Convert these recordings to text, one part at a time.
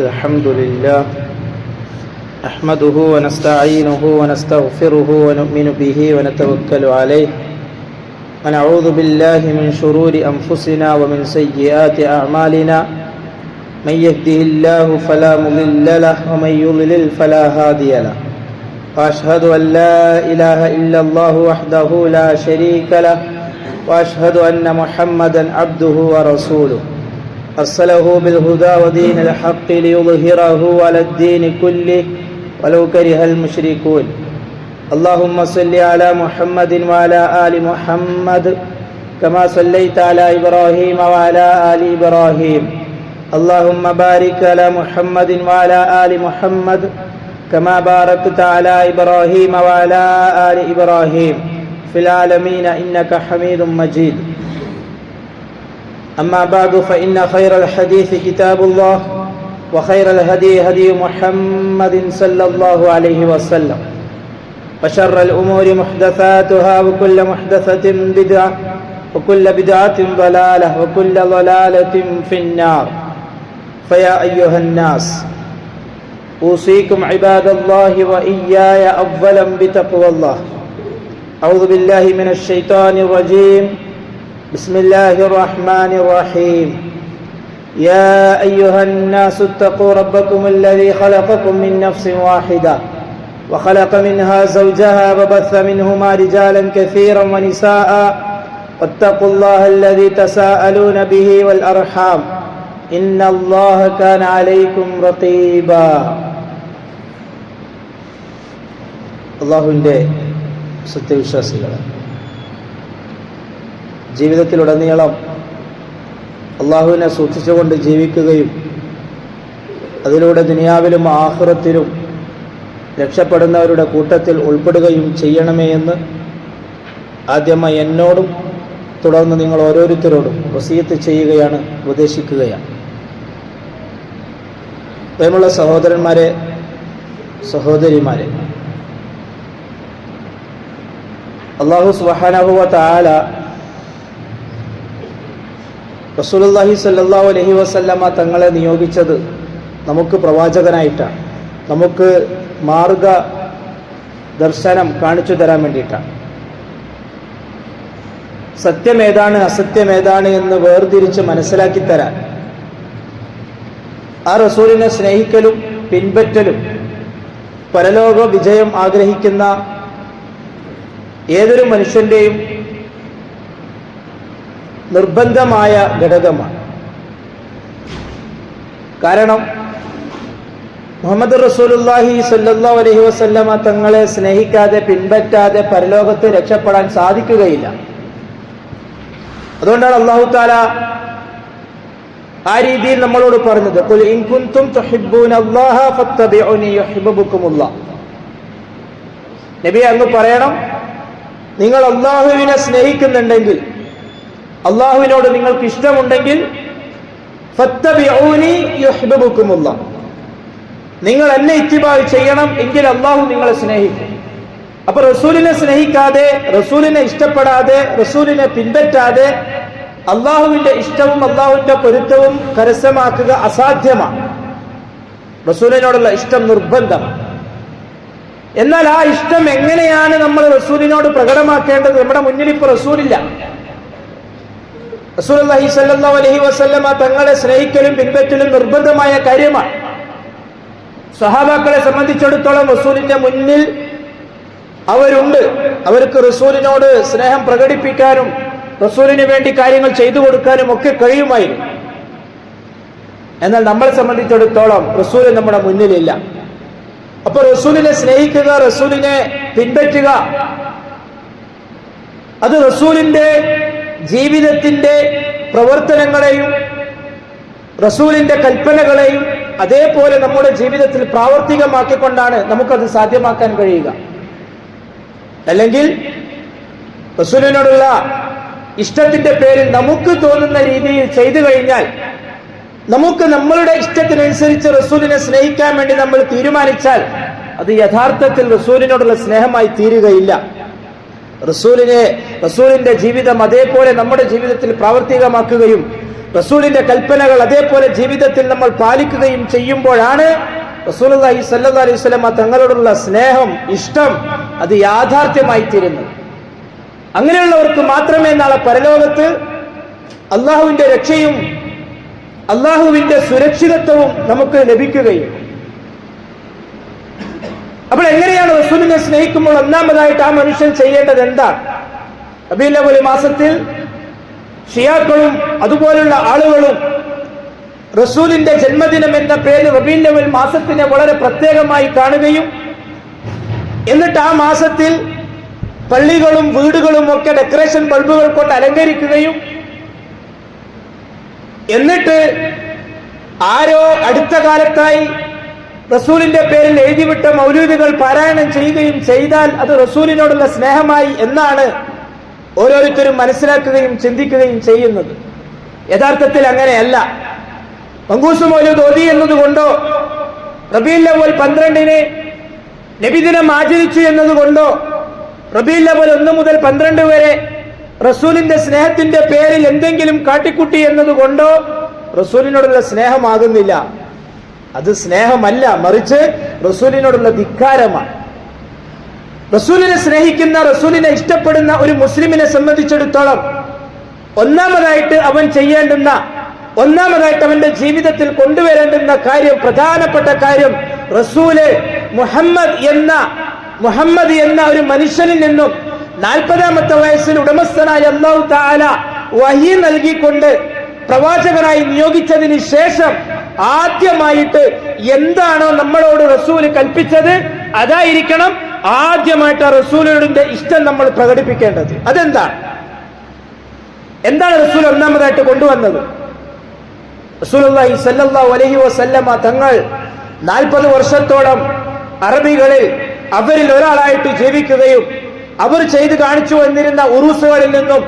الحمد لله نحمده ونستعينه ونستغفره ونؤمن به ونتوكل عليه ونعوذ بالله من شرور أنفسنا ومن سيئات أعمالنا من يهده الله فلا مضل له ومن يضلل فلا هادي له وأشهد أن لا إله إلا الله وحده لا شريك له وأشهد أن محمدا عبده ورسوله أرسله بالهدى ودين الحق ليظهره على الدين كله ولو كره المشركون اللهم صل على محمد وعلى آل محمد كما صليت على إبراهيم وعلى آل إبراهيم اللهم بارك على محمد وعلى آل محمد كما باركت على إبراهيم وعلى آل إبراهيم في العالمين إنك حميد مجيد أما بعد فإن خير الحديث كتاب الله وخير الهدي هدي محمد صلى الله عليه وسلم وشر الأمور محدثاتها وكل محدثة بدعة وكل بدعة ضلالة وكل ضلالة في النار فيا أيها الناس أوصيكم عباد الله وإياي أولا بتقوى الله أعوذ بالله من الشيطان الرجيم بسم الله الرحمن الرحيم يا أيها الناس اتقوا ربكم الذي خلقكم من نفس واحدة وخلق منها زوجها وبث منهما رجالا كثيرا ونساء واتقوا الله الذي تساءلون به والأرحام إن الله كان عليكم رقيبا അല്ലാഹുവിൻ്റെ സത്യവിശ്വാസികളെ, ജീവിതത്തിലുടനീളം അള്ളാഹുവിനെ സൂക്ഷിച്ചുകൊണ്ട് ജീവിക്കുകയും അതിലൂടെ ദുനിയാവിലും ആഖിറത്തിലും രക്ഷപ്പെടുന്നവരുടെ കൂട്ടത്തിൽ ഉൾപ്പെടുകയും ചെയ്യണമേ എന്ന് ആദ്യമായി എന്നോടും തുടർന്ന് നിങ്ങൾ ഓരോരുത്തരോടും വസിയത്ത് ചെയ്യുകയാണ്, ഉപദേശിക്കുകയാണ്. പ്രിയമുള്ള സഹോദരന്മാരെ, സഹോദരിമാരെ, അല്ലാഹു സുബ്ഹാനഹു വ തആല റസൂലുള്ളാഹി സ്വല്ലല്ലാഹു അലൈഹി വസല്ലമ തങ്ങളെ നിയോഗിച്ചത് നമുക്ക് പ്രവാചകനായിട്ടാണ്, നമുക്ക് മാർഗ ദർശനം കാണിച്ചു തരാൻ വേണ്ടിയിട്ടാണ്. സത്യമേതാണ് അസത്യമേതാണ് എന്ന് വേർതിരിച്ച് മനസ്സിലാക്കി തരാൻ, ആ റസൂലിനെ സ്നേഹിക്കലും പിൻപറ്റലും പരലോക വിജയം ആഗ്രഹിക്കുന്ന ഏതൊരു മനുഷ്യൻ്റെയും നിർബന്ധമായ ഘടകമാണ്. കാരണം മുഹമ്മദ് റസൂലുള്ളാഹി സ്വല്ലല്ലാഹു അലൈഹി വസല്ലമ തങ്ങളെ സ്നേഹിക്കാതെ പിൻപറ്റാതെ പരലോകത്ത് രക്ഷപ്പെടാൻ സാധിക്കുകയില്ല. അതുകൊണ്ടാണ് അല്ലാഹു തആല ആ രീതിയിൽ നമ്മളോട് പറഞ്ഞത്, ഖുൽ ഇൻ കുൻതും തുഹിബ്ബൂനല്ലാഹ ഫത്തബിഉനി യുഹിബ്ബുകുമുല്ലാഹ്. നബി അങ്ങ് പറയണം, നിങ്ങൾ അല്ലാഹുവിനെ സ്നേഹിക്കുന്നുണ്ടെങ്കിൽ, അല്ലാഹുവിനോട് നിങ്ങൾക്ക് ഇഷ്ടമുണ്ടെങ്കിൽ, ഫത്തബിഊനി യുഹിബ്ബുകുമുല്ലാഹ്, നിങ്ങൾ എന്നെ ഇത്തിബാ ചെയ്യണം, എങ്കിൽ അല്ലാഹു നിങ്ങളെ സ്നേഹിക്കും. അപ്പൊ റസൂലിനെ സ്നേഹിക്കാതെ, റസൂലിനെ ഇഷ്ടപ്പെടാതെ, റസൂലിനെ പിൻപറ്റാതെ അല്ലാഹുവിന്റെ ഇഷ്ടവും അല്ലാഹുവിന്റെ പൊരുത്തവും കരസ്ഥമാക്കുക അസാധ്യമാണ്. റസൂലിനോടുള്ള ഇഷ്ടം നിർബന്ധമാണ്. എന്നാൽ ആ ഇഷ്ടം എങ്ങനെയാണ് നമ്മൾ റസൂലിനോട് പ്രകടമാക്കേണ്ടത്? നമ്മുടെ മുന്നിൽ ഇപ്പൊ റസൂലില്ല. റസൂലുള്ളാഹി സ്വല്ലല്ലാഹു അലൈഹി വസല്ലമ തങ്ങളെ സ്നേഹിക്കലും പിൻപറ്റലും നിർബന്ധമായ കാര്യമാണ്. സ്വഹാബാക്കളെ സംബന്ധിച്ചിടത്തോളം റസൂലിന്റെ മുന്നിൽ അവരുണ്ട്. അവർക്ക് റസൂലിനോട് സ്നേഹം പ്രകടിപ്പിക്കാനും റസൂലിന് വേണ്ടി കാര്യങ്ങൾ ചെയ്തു കൊടുക്കാനും ഒക്കെ കഴിയുമായിരുന്നു. എന്നാൽ നമ്മളെ സംബന്ധിച്ചിടത്തോളം റസൂൽ നമ്മുടെ മുന്നിലില്ല. അപ്പൊ റസൂലിനെ സ്നേഹിക്കുക, റസൂലിനെ പിൻപറ്റുക, അത് റസൂലിന്റെ ജീവിതത്തിന്റെ പ്രവർത്തനങ്ങളെയും റസൂലിന്റെ കൽപ്പനകളെയും അതേപോലെ നമ്മുടെ ജീവിതത്തിൽ പ്രാവർത്തികമാക്കിക്കൊണ്ടാണ് നമുക്കത് സാധ്യമാക്കാൻ കഴിയുക. അല്ലെങ്കിൽ റസൂലിനോടുള്ള ഇഷ്ടത്തിന്റെ പേരിൽ നമുക്ക് തോന്നുന്ന രീതിയിൽ ചെയ്തു കഴിഞ്ഞാൽ, നമുക്ക് നമ്മളുടെ ഇഷ്ടത്തിനനുസരിച്ച് റസൂലിനെ സ്നേഹിക്കാൻ വേണ്ടി നമ്മൾ തീരുമാനിച്ചാൽ, അത് യഥാർത്ഥത്തിൽ റസൂലിനോടുള്ള സ്നേഹമായി തീരുകയില്ല. റസൂലിന്റെ ജീവിതം അതേപോലെ നമ്മുടെ ജീവിതത്തിൽ പ്രാവർത്തികമാക്കുകയും റസൂലിന്റെ കൽപ്പനകൾ അതേപോലെ ജീവിതത്തിൽ നമ്മൾ പാലിക്കുകയും ചെയ്യുമ്പോഴാണ് റസൂലുള്ളാഹി സ്വല്ലല്ലാഹു അലൈഹി വസല്ലം തങ്ങളോടുള്ള സ്നേഹം, ഇഷ്ടം അത് യാഥാർത്ഥ്യമായി തീരുന്നത്. അങ്ങനെയുള്ളവർക്ക് മാത്രമേ നാളെ പരലോകത്ത് അള്ളാഹുവിന്റെ രക്ഷയും അള്ളാഹുവിന്റെ സുരക്ഷിതത്വവും നമുക്ക് ലഭിക്കുകയും. അപ്പോൾ എങ്ങനെയാണ് റസൂലിനെ സ്നേഹിക്കുമ്പോൾ ഒന്നാമതായിട്ട് ആ മനുഷ്യൻ ചെയ്യേണ്ടത് എന്താണ്? റബീഉൽ അവ്വൽ മാസത്തിൽ ഷിയാക്കളും അതുപോലുള്ള ആളുകളും റസൂലിന്റെ ജന്മദിനം എന്ന പേരിൽ റബീഉൽ അവ്വൽ മാസത്തിനെ വളരെ പ്രത്യേകമായി കാണുകയും എന്നിട്ട് ആ മാസത്തിൽ പള്ളികളും വീടുകളും ഒക്കെ ഡെക്കറേഷൻ ബൾബുകൾ കൊണ്ട് അലങ്കരിക്കുകയും എന്നിട്ട് ആരോ അടുത്ത കാലത്തായി റസൂലിന്റെ പേരിൽ എഴുതിവിട്ട മൗലൂദുകൾ പാരായണം ചെയ്യുകയും ചെയ്താൽ അത് റസൂലിനോടുള്ള സ്നേഹമായി എന്നാണ് ഓരോരുത്തരും മനസ്സിലാക്കുകയും ചിന്തിക്കുകയും ചെയ്യുന്നത്. യഥാർത്ഥത്തിൽ അങ്ങനെയല്ല. മങ്കൂസ് മൗലൂദ് ഓതി എന്നതുകൊണ്ടോ റബീഉൽ അവ്വൽ 12-ന് നബിദിനം ആചരിച്ചു എന്നതുകൊണ്ടോ റബീഉൽ അവ്വൽ 1 മുതൽ 12 വരെ റസൂലിന്റെ സ്നേഹത്തിന്റെ പേരിൽ എന്തെങ്കിലും കാട്ടിക്കുട്ടി എന്നതുകൊണ്ടോ റസൂലിനോടുള്ള സ്നേഹമാകുന്നില്ല. അത് സ്നേഹമല്ല, മറിച്ച് റസൂലിനോടുള്ള ധിക്കാരമാണ്. റസൂലിനെ സ്നേഹിക്കുന്ന, റസൂലിനെ ഇഷ്ടപ്പെടുന്ന ഒരു മുസ്ലിമിനെ സംബന്ധിച്ചിടത്തോളം ഒന്നാമതായിട്ട് അവൻ ചെയ്യേണ്ടുന്ന, ഒന്നാമതായിട്ട് അവന്റെ ജീവിതത്തിൽ കൊണ്ടുവരേണ്ടുന്ന കാര്യം, പ്രധാനപ്പെട്ട കാര്യം, റസൂല് മുഹമ്മദ് എന്ന ഒരു മനുഷ്യനിൽ നിന്നും 40-ാമത്തെ വയസ്സിൽ ഉടമസ്ഥനായ അല്ലാഹു തആല വഹി നൽകിക്കൊണ്ട് പ്രവാചകനായി നിയോഗിച്ചതിന് ശേഷം ആദ്യമായിട്ട് എന്താണോ നമ്മളോട് റസൂല് കൽപ്പിച്ചത് അതായിരിക്കണം ആദ്യമായിട്ട് ആ റസൂലിന്റെ ഇഷ്ടം നമ്മൾ പ്രകടിപ്പിക്കേണ്ടത്. എന്താണ് റസൂൽ ഒന്നാമതായിട്ട് കൊണ്ടുവന്നത്? റസൂലുള്ളാഹി സ്വല്ലല്ലാഹു അലൈഹി വസല്ലമ തങ്ങൾ 40 വർഷത്തോളം അറബികളിൽ അവരിൽ ഒരാളായിട്ട് ജീവിക്കുകയും അവർ ചെയ്ത് കാണിച്ചു വന്നിരുന്ന ഉറൂസുകളിൽ നിന്നും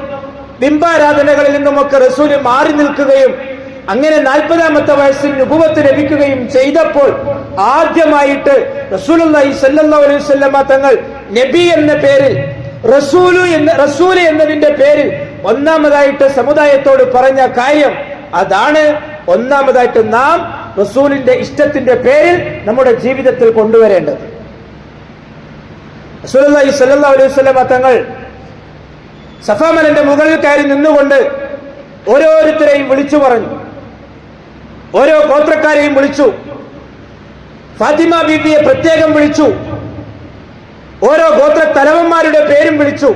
ബിംബാരാധനകളിൽ നിന്നുമൊക്കെ റസൂല് മാറി നിൽക്കുകയും അങ്ങനെ 40-ാമത്തെ വയസ്സിൽ നുബുവത്ത് ലഭിക്കുകയും ചെയ്തപ്പോൾ ആദ്യമായിട്ട് റസൂലുള്ളാഹി സ്വല്ലല്ലാഹു അലൈഹി വസല്ലമ തങ്ങൾ നബി എന്ന പേരിൽ, റസൂല് എന്നതിന്റെ പേരിൽ ഒന്നാമതായിട്ട് സമുദായത്തോട് പറഞ്ഞ കാര്യം അതാണ്. ഒന്നാമതായിട്ട് നാം റസൂലിന്റെ ഇഷ്ടത്തിന്റെ പേരിൽ നമ്മുടെ ജീവിതത്തിൽ കൊണ്ടുവരേണ്ടത്. റസൂലുള്ളാഹി സ്വല്ലല്ലാഹു അലൈഹി വസല്ലമ തങ്ങൾ സഫാ മലന്റെ മുകളിൽ കയറി നിന്നുകൊണ്ട് ഓരോരുത്തരെയും വിളിച്ചു പറഞ്ഞു. ഓരോ ഗോത്രക്കാരെയും വിളിച്ചു. ഫാത്തിമ ബീവിയെ പ്രത്യേകം വിളിച്ചു. ഓരോ ഗോത്ര തലവന്മാരുടെ പേരും വിളിച്ചു.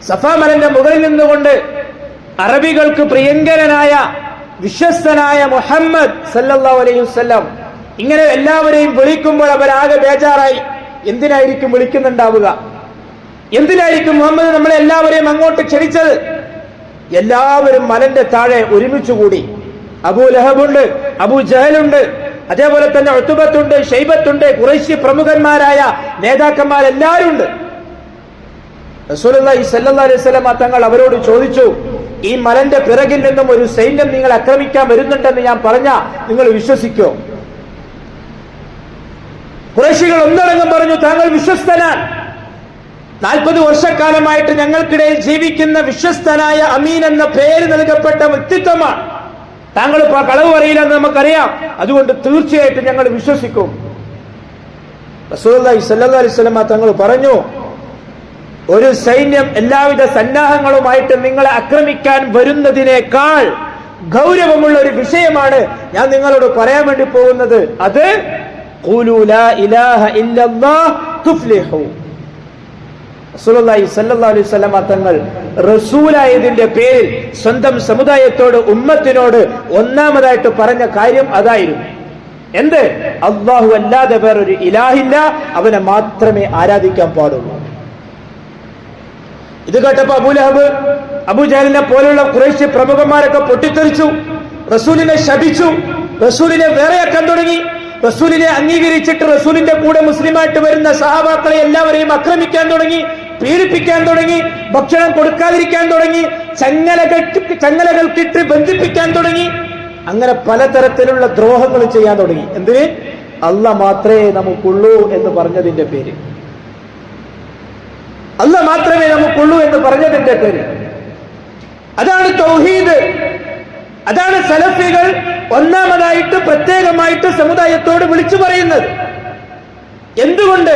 സഫാ മലന്റെ മുകളിൽ നിന്നുകൊണ്ട് അറബികൾക്ക് പ്രിയങ്കരനായ വിശ്വസ്തനായ മുഹമ്മദ് സല്ലല്ലാഹു അലൈഹി വസല്ലം ഇങ്ങനെ എല്ലാവരെയും വിളിക്കുമ്പോൾ അവരാകെ ബേജാറായി. എന്തിനായിരിക്കും വിളിക്കുന്നുണ്ടാവുക? എന്തിനായിരിക്കും മുഹമ്മദ് നമ്മളെ എല്ലാവരെയും അങ്ങോട്ട് ക്ഷണിച്ചത്? എല്ലാവരും മലന്റെ താഴെ ഒരുമിച്ചു കൂടി. അബൂ ലഹബുണ്ട്, അബൂ ജഹലുണ്ട്, അതേപോലെ തന്നെ ഉത്ബത്തുണ്ട്, ഷൈബത്തുണ്ട്, ഖുറൈശി പ്രമുഖന്മാരായ നേതാക്കന്മാരെല്ലാവരും ഉണ്ട്. റസൂലുള്ളാഹി സ്വല്ലല്ലാഹു അലൈഹി വസല്ലം തങ്ങൾ അവരോട് ചോദിച്ചു, ഈ മലന്റെ പിറകിൽ നിന്നും ഒരു സൈന്യം നിങ്ങൾ ആക്രമിക്കാൻ വരുന്നുണ്ടെന്ന് ഞാൻ പറഞ്ഞാൽ നിങ്ങൾ വിശ്വസിക്കോ? ഖുറൈശികൾ ഒന്നടങ്കം പറഞ്ഞു, താങ്കൾ വിശ്വസ്തനാണ്. 40 വർഷക്കാലമായിട്ട് ഞങ്ങൾക്കിടയിൽ ജീവിക്കുന്ന വിശ്വസ്തനായ അമീൻ എന്ന പേര് നൽകപ്പെട്ട വ്യക്തിത്വമാണ്. താങ്കൾ ഇപ്പൊ കളവ് പറയില്ലെന്ന് നമുക്കറിയാം, അതുകൊണ്ട് തീർച്ചയായിട്ടും ഞങ്ങൾ വിശ്വസിക്കും. റസൂലുള്ളാഹി സ്വല്ലല്ലാഹു അലൈഹി വസല്ലം തങ്ങൾ പറഞ്ഞു, ഒരു സൈന്യം എല്ലാവിധ സന്നാഹങ്ങളുമായിട്ട് നിങ്ങളെ ആക്രമിക്കാൻ വരുന്നതിനേക്കാൾ ഗൗരവമുള്ള ഒരു വിഷയമാണ് ഞാൻ നിങ്ങളോട് പറയാൻ വേണ്ടി പോകുന്നത്. അത് ഖൂലു ലാ ഇലാഹ ഇല്ലല്ലാഹ് തുഫ്ലിഹു. റസൂലുള്ളാഹി സ്വല്ലല്ലാഹു അലൈഹി വസല്ലം തങ്ങൾ റസൂലായതിന്റെ പേരിൽ സ്വന്തം സമുദായത്തോട്, ഉമ്മത്തിനോട് ഒന്നാമതായിട്ട് പറഞ്ഞ കാര്യം അതായിരുന്നു. എന്ത്? അല്ലാഹു അല്ലാതെ വേറൊരു ഇലാഹില്ല, അവനെ മാത്രമേ ആരാധിക്കാൻ പാടുള്ളൂ. ഇത് കേട്ടപ്പോ അബൂ ലഹബ്, അബൂ ജഹലിനെ പോലുള്ള ഖുറൈശി പ്രമുഖന്മാരൊക്കെ പൊട്ടിത്തെറിച്ചു. റസൂലിനെ ശപിച്ചു, റസൂലിനെ വേറെയാക്കാൻ തുടങ്ങി. റസൂലിനെ അംഗീകരിച്ചിട്ട് റസൂലിന്റെ കൂടെ മുസ്ലിമായിട്ട് വരുന്ന സഹാബാക്കളെ എല്ലാവരെയും ആക്രമിക്കാൻ തുടങ്ങി, പീഡിപ്പിക്കാൻ തുടങ്ങി, ഭക്ഷണം കൊടുക്കാതിരിക്കാൻ തുടങ്ങി, ചങ്ങലകൾക്കിട്ട് ബന്ധിപ്പിക്കാൻ തുടങ്ങി. അങ്ങനെ പലതരത്തിലുള്ള ദ്രോഹങ്ങൾ ചെയ്യാൻ തുടങ്ങി. എന്തിന്? അല്ലാഹ് മാത്രമേ നമുക്കുള്ളൂ എന്ന് പറഞ്ഞതിന്റെ പേര്. അല്ലാഹ് മാത്രമേ നമുക്കുള്ളൂ എന്ന് പറഞ്ഞതിന്റെ പേര്. അതാണ് തൗഹീദ്. അതാണ് സലഫികൾ ഒന്നാമതായിട്ട് പ്രത്യേകമായിട്ട് സമുദായത്തോട് വിളിച്ചു പറയുന്നത്. എന്തുകൊണ്ട്?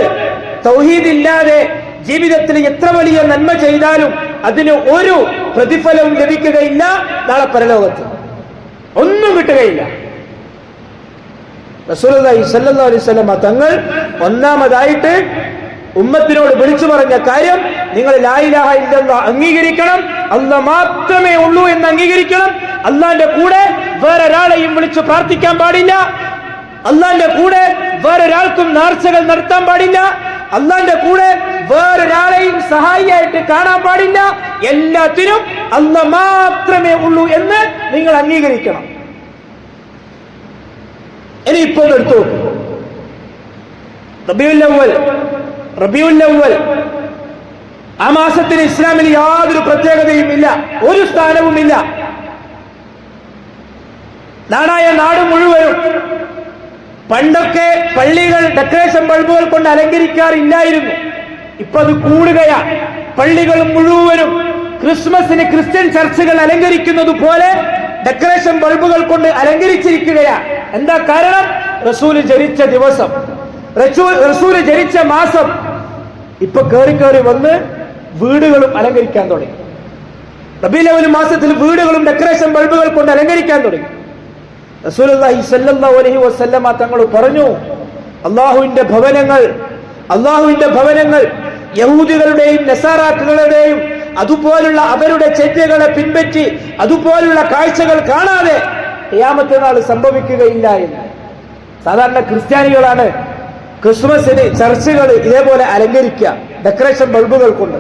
തൗഹീദ് ഇല്ലാതെ ജീവിതത്തിൽ എത്ര വലിയ നന്മ ചെയ്താലും അതിന് ഒരു പ്രതിഫലവും ലഭിക്കുകയില്ല. നാളെ പരലോകത്ത് ഒന്നും കിട്ടുകയില്ല. റസൂലുള്ളാഹി സ്വല്ലല്ലാഹു അലൈഹി വസല്ലം തങ്ങൾ ഒന്നാമതായിട്ട് ഉമ്മത്തിനോട് വിളിച്ചു പറഞ്ഞ കാര്യം, നിങ്ങൾ ലാ ഇലാഹ ഇല്ലല്ലാഹ് അംഗീകരിക്കണം, അല്ലാഹ് മാത്രമേ ഉള്ളൂ എന്ന് അംഗീകരിക്കണം. അല്ലാഹുവിന്റെ കൂടെ വേറൊരാളെയും വിളിച്ചു പ്രാർത്ഥിക്കാൻ പാടില്ല. അല്ലാഹുവിന്റെ കൂടെ വേറൊരാൾക്കും നേർച്ചകൾ നടത്താൻ പാടില്ല. അല്ലാഹുവിന്റെ കൂടെ വേറൊരാളെയും സഹായിയായിട്ട് കാണാൻ പാടില്ല. എല്ലാത്തിനും അല്ലാഹ് മാത്രമേ ഉള്ളൂ എന്ന് നിങ്ങൾ അംഗീകരിക്കണം. ഇനി ഇപ്പോൾ എടുത്തു റബീഉൽ അവ്വൽ, ആ മാസത്തിന് ഇസ്ലാമിൽ യാതൊരു പ്രത്യേകതയും ഇല്ല, ഒരു സ്ഥാനവുമില്ല. നാടായ നാട് മുഴുവനും പണ്ടൊക്കെ പള്ളികൾ ഡെക്കറേഷൻ ബൾബുകൾ കൊണ്ട് അലങ്കരിക്കാറില്ലായിരുന്നു. ഇപ്പൊ അത് കൂടുകയാ. പള്ളികൾ മുഴുവനും ക്രിസ്മസിന് ക്രിസ്ത്യൻ ചർച്ചുകൾ അലങ്കരിക്കുന്നത് പോലെ ഡെക്കറേഷൻ ബൾബുകൾ കൊണ്ട് അലങ്കരിച്ചിരിക്കുകയാ. എന്താ കാരണം? റസൂല് ജനിച്ച ദിവസം, റസൂല് ജനിച്ച മാസം. ഇപ്പൊ കേറി വന്ന് വീടുകളും അലങ്കരിക്കാൻ തുടങ്ങി. റബീഉൽ അവ്വൽ മാസത്തിൽ വീടുകളും ഡെക്കറേഷൻ ബൾബുകൾ കൊണ്ട് അലങ്കരിക്കാൻ തുടങ്ങി. റസൂലുള്ളാഹി സ്വല്ലല്ലാഹു അലൈഹി വസല്ലമ തങ്ങൾ പറഞ്ഞു, അല്ലാഹുവിന്റെ ഭവനങ്ങൾ യഹൂദികളുടെയും നസാറാക്കളുടെയും അതുപോലുള്ള അവരുടെ ചര്യകളെ പിൻപറ്റി അതുപോലുള്ള കാഴ്ചകൾ കാണാതെ ഖിയാമത്ത് നാൾ സംഭവിക്കുകയില്ല എന്ന്. സാധാരണ ക്രിസ്ത്യാനികളാണ് ക്രിസ്മസിന് ചർച്ചുകൾ ഇതേപോലെ അലങ്കരിക്കുക ഡെക്കറേഷൻ ബൾബുകൾ കൊണ്ട്.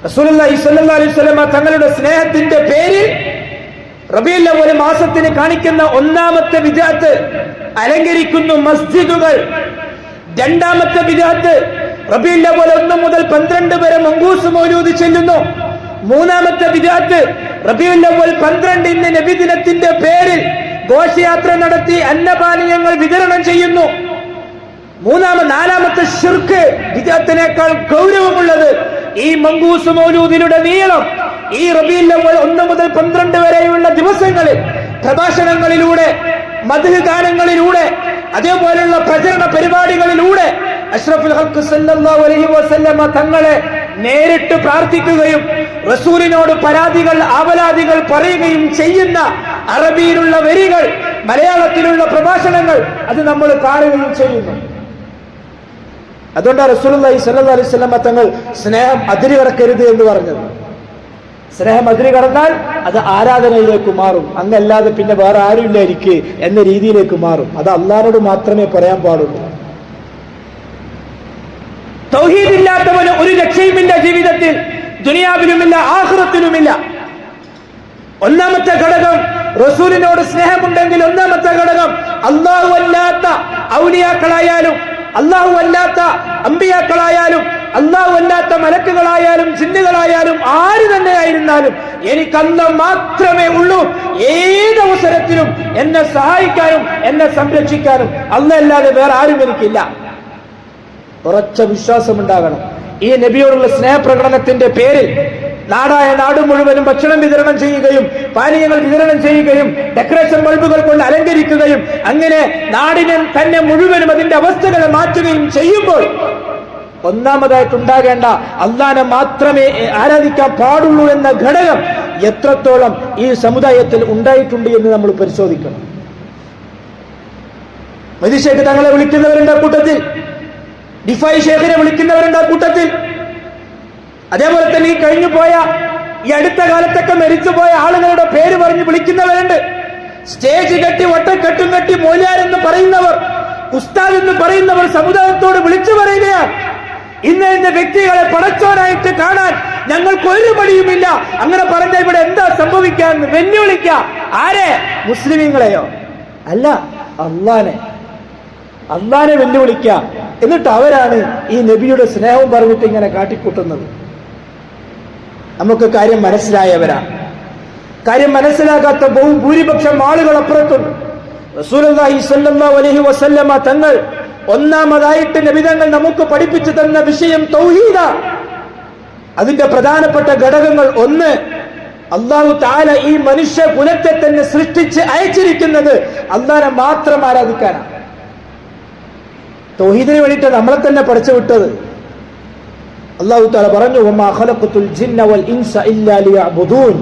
റസൂലുള്ളാഹി സ്വല്ലല്ലാഹു അലൈഹി വസല്ലമ തങ്ങളുടെ സ്നേഹത്തിന്റെ പേരിൽ റബീഉൽ അവ്വൽ മാസത്തിന് കാണിക്കുന്ന ഒന്നാമത്തെ ബിദ്അത്ത് അലങ്കരിക്കുന്നു മസ്ജിദുകൾ. രണ്ടാമത്തെ ബിദ്അത്ത് റബീഉൽ അവ്വൽ 1 മുതൽ 12 വരെ മങ്കൂസ് മൗലൂദ് ചെല്ലുന്നു. മൂന്നാമത്തെ ബിദ്അത്ത് റബീഉൽ അവ്വൽ 12 നബിദിനത്തിന്റെ പേരിൽ ഘോഷയാത്ര നടത്തി അന്നപാനീയങ്ങൾ വിതരണം ചെയ്യുന്നു. നാലാമത്തെ ശിർക്ക്, ബിദ്അത്തിനേക്കാൾ ഗൗരവമുള്ളത് ഈ മങ്കൂസ് മൗലൂദിലുടെ നീളം ഈ റബീഉൽ അവ്വൽ 1 മുതൽ 12 വരെയുള്ള ദിവസങ്ങളിൽ പ്രഭാഷണങ്ങളിലൂടെ, മദ്ഹ് ഗാനങ്ങളിലൂടെ, അതേപോലെയുള്ള പ്രചരണ പരിപാടികളിലൂടെ അഷ്റഫുൽ ഖൽഖ് സല്ലല്ലാഹു അലൈഹി വസല്ലമ തങ്ങളെ നേരിട്ട് പ്രാർത്ഥിക്കുകയും റസൂലിനോട് പരാതികൾ ആവലാതികൾ പറയുകയും ചെയ്യുന്ന അറബിയിലുള്ള വരികൾ, മലയാളത്തിലുള്ള പ്രഭാഷണങ്ങൾ അത് നമ്മൾ കാണുകയും ചെയ്യുന്നു. അതുകൊണ്ടാണ് റസൂലുള്ളാഹി സ്വല്ലല്ലാഹു അലൈഹി വസല്ലമ തങ്ങൾ സ്നേഹം അതിര് കടക്കരുത് എന്ന് പറഞ്ഞത്. സ്നേഹം അതിര് കടന്നാൽ അത് ആരാധനയിലേക്ക് മാറും. അങ്ങല്ലാതെ പിന്നെ വേറെ ആരും ഇല്ലായിരിക്കെ എന്ന രീതിയിലേക്ക് മാറും. അത് അള്ളാഹുവോട് മാത്രമേ പറയാൻ പാടുള്ളൂ. തൗഹീദ് ഇല്ലാത്തവന് ഒരു രക്ഷയുമില്ല ജീവിതത്തിൽ, ദുനിയാവിലുമില്ല ആഖിറത്തിലുമില്ല. ഒന്നാമത്തെ ഘടകം റസൂലിനോട് സ്നേഹമുണ്ടെങ്കിൽ ഒന്നാമത്തെ ഘടകം അല്ലാഹു അല്ലാത്ത ഔലിയാക്കളായാലും അല്ലാഹു അല്ലാത്ത അമ്പിയാക്കളായാലും അല്ലാഹു അല്ലാത്ത മലക്കുകളായാലും ജിന്നുകളായാലും ആര് തന്നെയായിരുന്നാലും എനിക്ക് അല്ലാഹ് മാത്രമേ ഉള്ളൂ. ഏതവസരത്തിലും എന്നെ സഹായിക്കാനും എന്നെ സംരക്ഷിക്കാനും അല്ലാഹ് അല്ലാതെ വേറെ ആരും എനിക്കില്ല. ഉറച്ച വിശ്വാസമുണ്ടാകണം. ഈ നബിയോടുള്ള സ്നേഹപ്രകടനത്തിന്റെ പേരിൽ നാടായ നാട് മുഴുവനും ഭക്ഷണം വിതരണം ചെയ്യുകയും പാനീയങ്ങൾ വിതരണം ചെയ്യുകയും ഡെക്കറേഷൻ ബൾബുകൾ കൊണ്ട് അലങ്കരിക്കുകയും അങ്ങനെ നാടിനെ തന്നെ മുഴുവനും അതിന്റെ അവസ്ഥകളെ മാറ്റുകയും ചെയ്യുമ്പോൾ ഒന്നാമതായിട്ടുണ്ടാകേണ്ട അല്ലാഹനെ മാത്രമേ ആരാധിക്കാൻ പാടുള്ളൂ എന്ന ഘടകം എത്രത്തോളം ഈ സമുദായത്തിൽ ഉണ്ടായിട്ടുണ്ട് എന്ന് നമ്മൾ പരിശോധിക്കണം. മദീശേഖ് തങ്ങളെ വിളിക്കുന്നവരുണ്ട് ആ കൂട്ടത്തിൽ, ഡിഫായി ഷേഖിനെ വിളിക്കുന്നവരുണ്ട് ആ കൂട്ടത്തിൽ. അതേപോലെ തന്നെ ഈ കഴിഞ്ഞു പോയ ഈ അടുത്ത കാലത്തൊക്കെ മരിച്ചുപോയ ആളുകളുടെ പേര് പറഞ്ഞ് വിളിക്കുന്നവരുണ്ട്. സ്റ്റേജ് കെട്ടി വട്ടക്കെട്ടും കെട്ടി മൗലാർ എന്ന് പറയുന്നവർ, ഉസ്താദ് എന്ന് പറയുന്നവർ സമുദായത്തോട് വിളിച്ചു പറയുകയാണ്, ഇന്ന വ്യക്തികളെ പടച്ചോനായിട്ട് കാണാൻ ഞങ്ങൾക്ക് ഒരു മടിയുമില്ല. അങ്ങനെ പറഞ്ഞ ഇവിടെ എന്താ സംഭവിക്കാന്ന് വെല്ലുവിളിക്ക. ആരെ? മുസ്ലിമീങ്ങളെയോ? അല്ല, അള്ളാനെ വെല്ലുവിളിക്ക. എന്നിട്ട് അവരാണ് ഈ നബിയുടെ സ്നേഹം പറഞ്ഞിട്ട് ഇങ്ങനെ കാട്ടിക്കൂട്ടുന്നത്. നമുക്ക് കാര്യം മനസ്സിലായവരാണ്. കാര്യം മനസ്സിലാകാത്ത ഭൂരിപക്ഷം ആളുകൾ അപ്പുറത്തുണ്ട്. റസൂലുള്ളാഹി സ്വല്ലല്ലാഹു അലൈഹി വസല്ലമ തങ്ങൾ ഒന്നാമതായിട്ട് നബിതങ്ങൾ നമുക്ക് പഠിപ്പിച്ചു തന്ന വിഷയം തൗഹീദാണ്. അതിന്റെ പ്രധാനപ്പെട്ട ഘടകങ്ങൾ ഒന്ന് അല്ലാഹു തആല ഈ മനുഷ്യ കുലത്തെ തന്നെ സൃഷ്ടിച്ച് അയച്ചിരിക്കുന്നത് അല്ലാഹനെ മാത്രം ആരാധിക്കാനാണ്. തൗഹീദിന് വേണ്ടിയിട്ട് നമ്മളെ തന്നെ പഠിച്ചു വിട്ടത്. അല്ലാഹു തആല പറഞ്ഞു, വമാ ഖലഖതുൽ ജിന്ന വൽ ഇൻസ ഇല്ലാ ലിയഅ്ബുദൂൻ.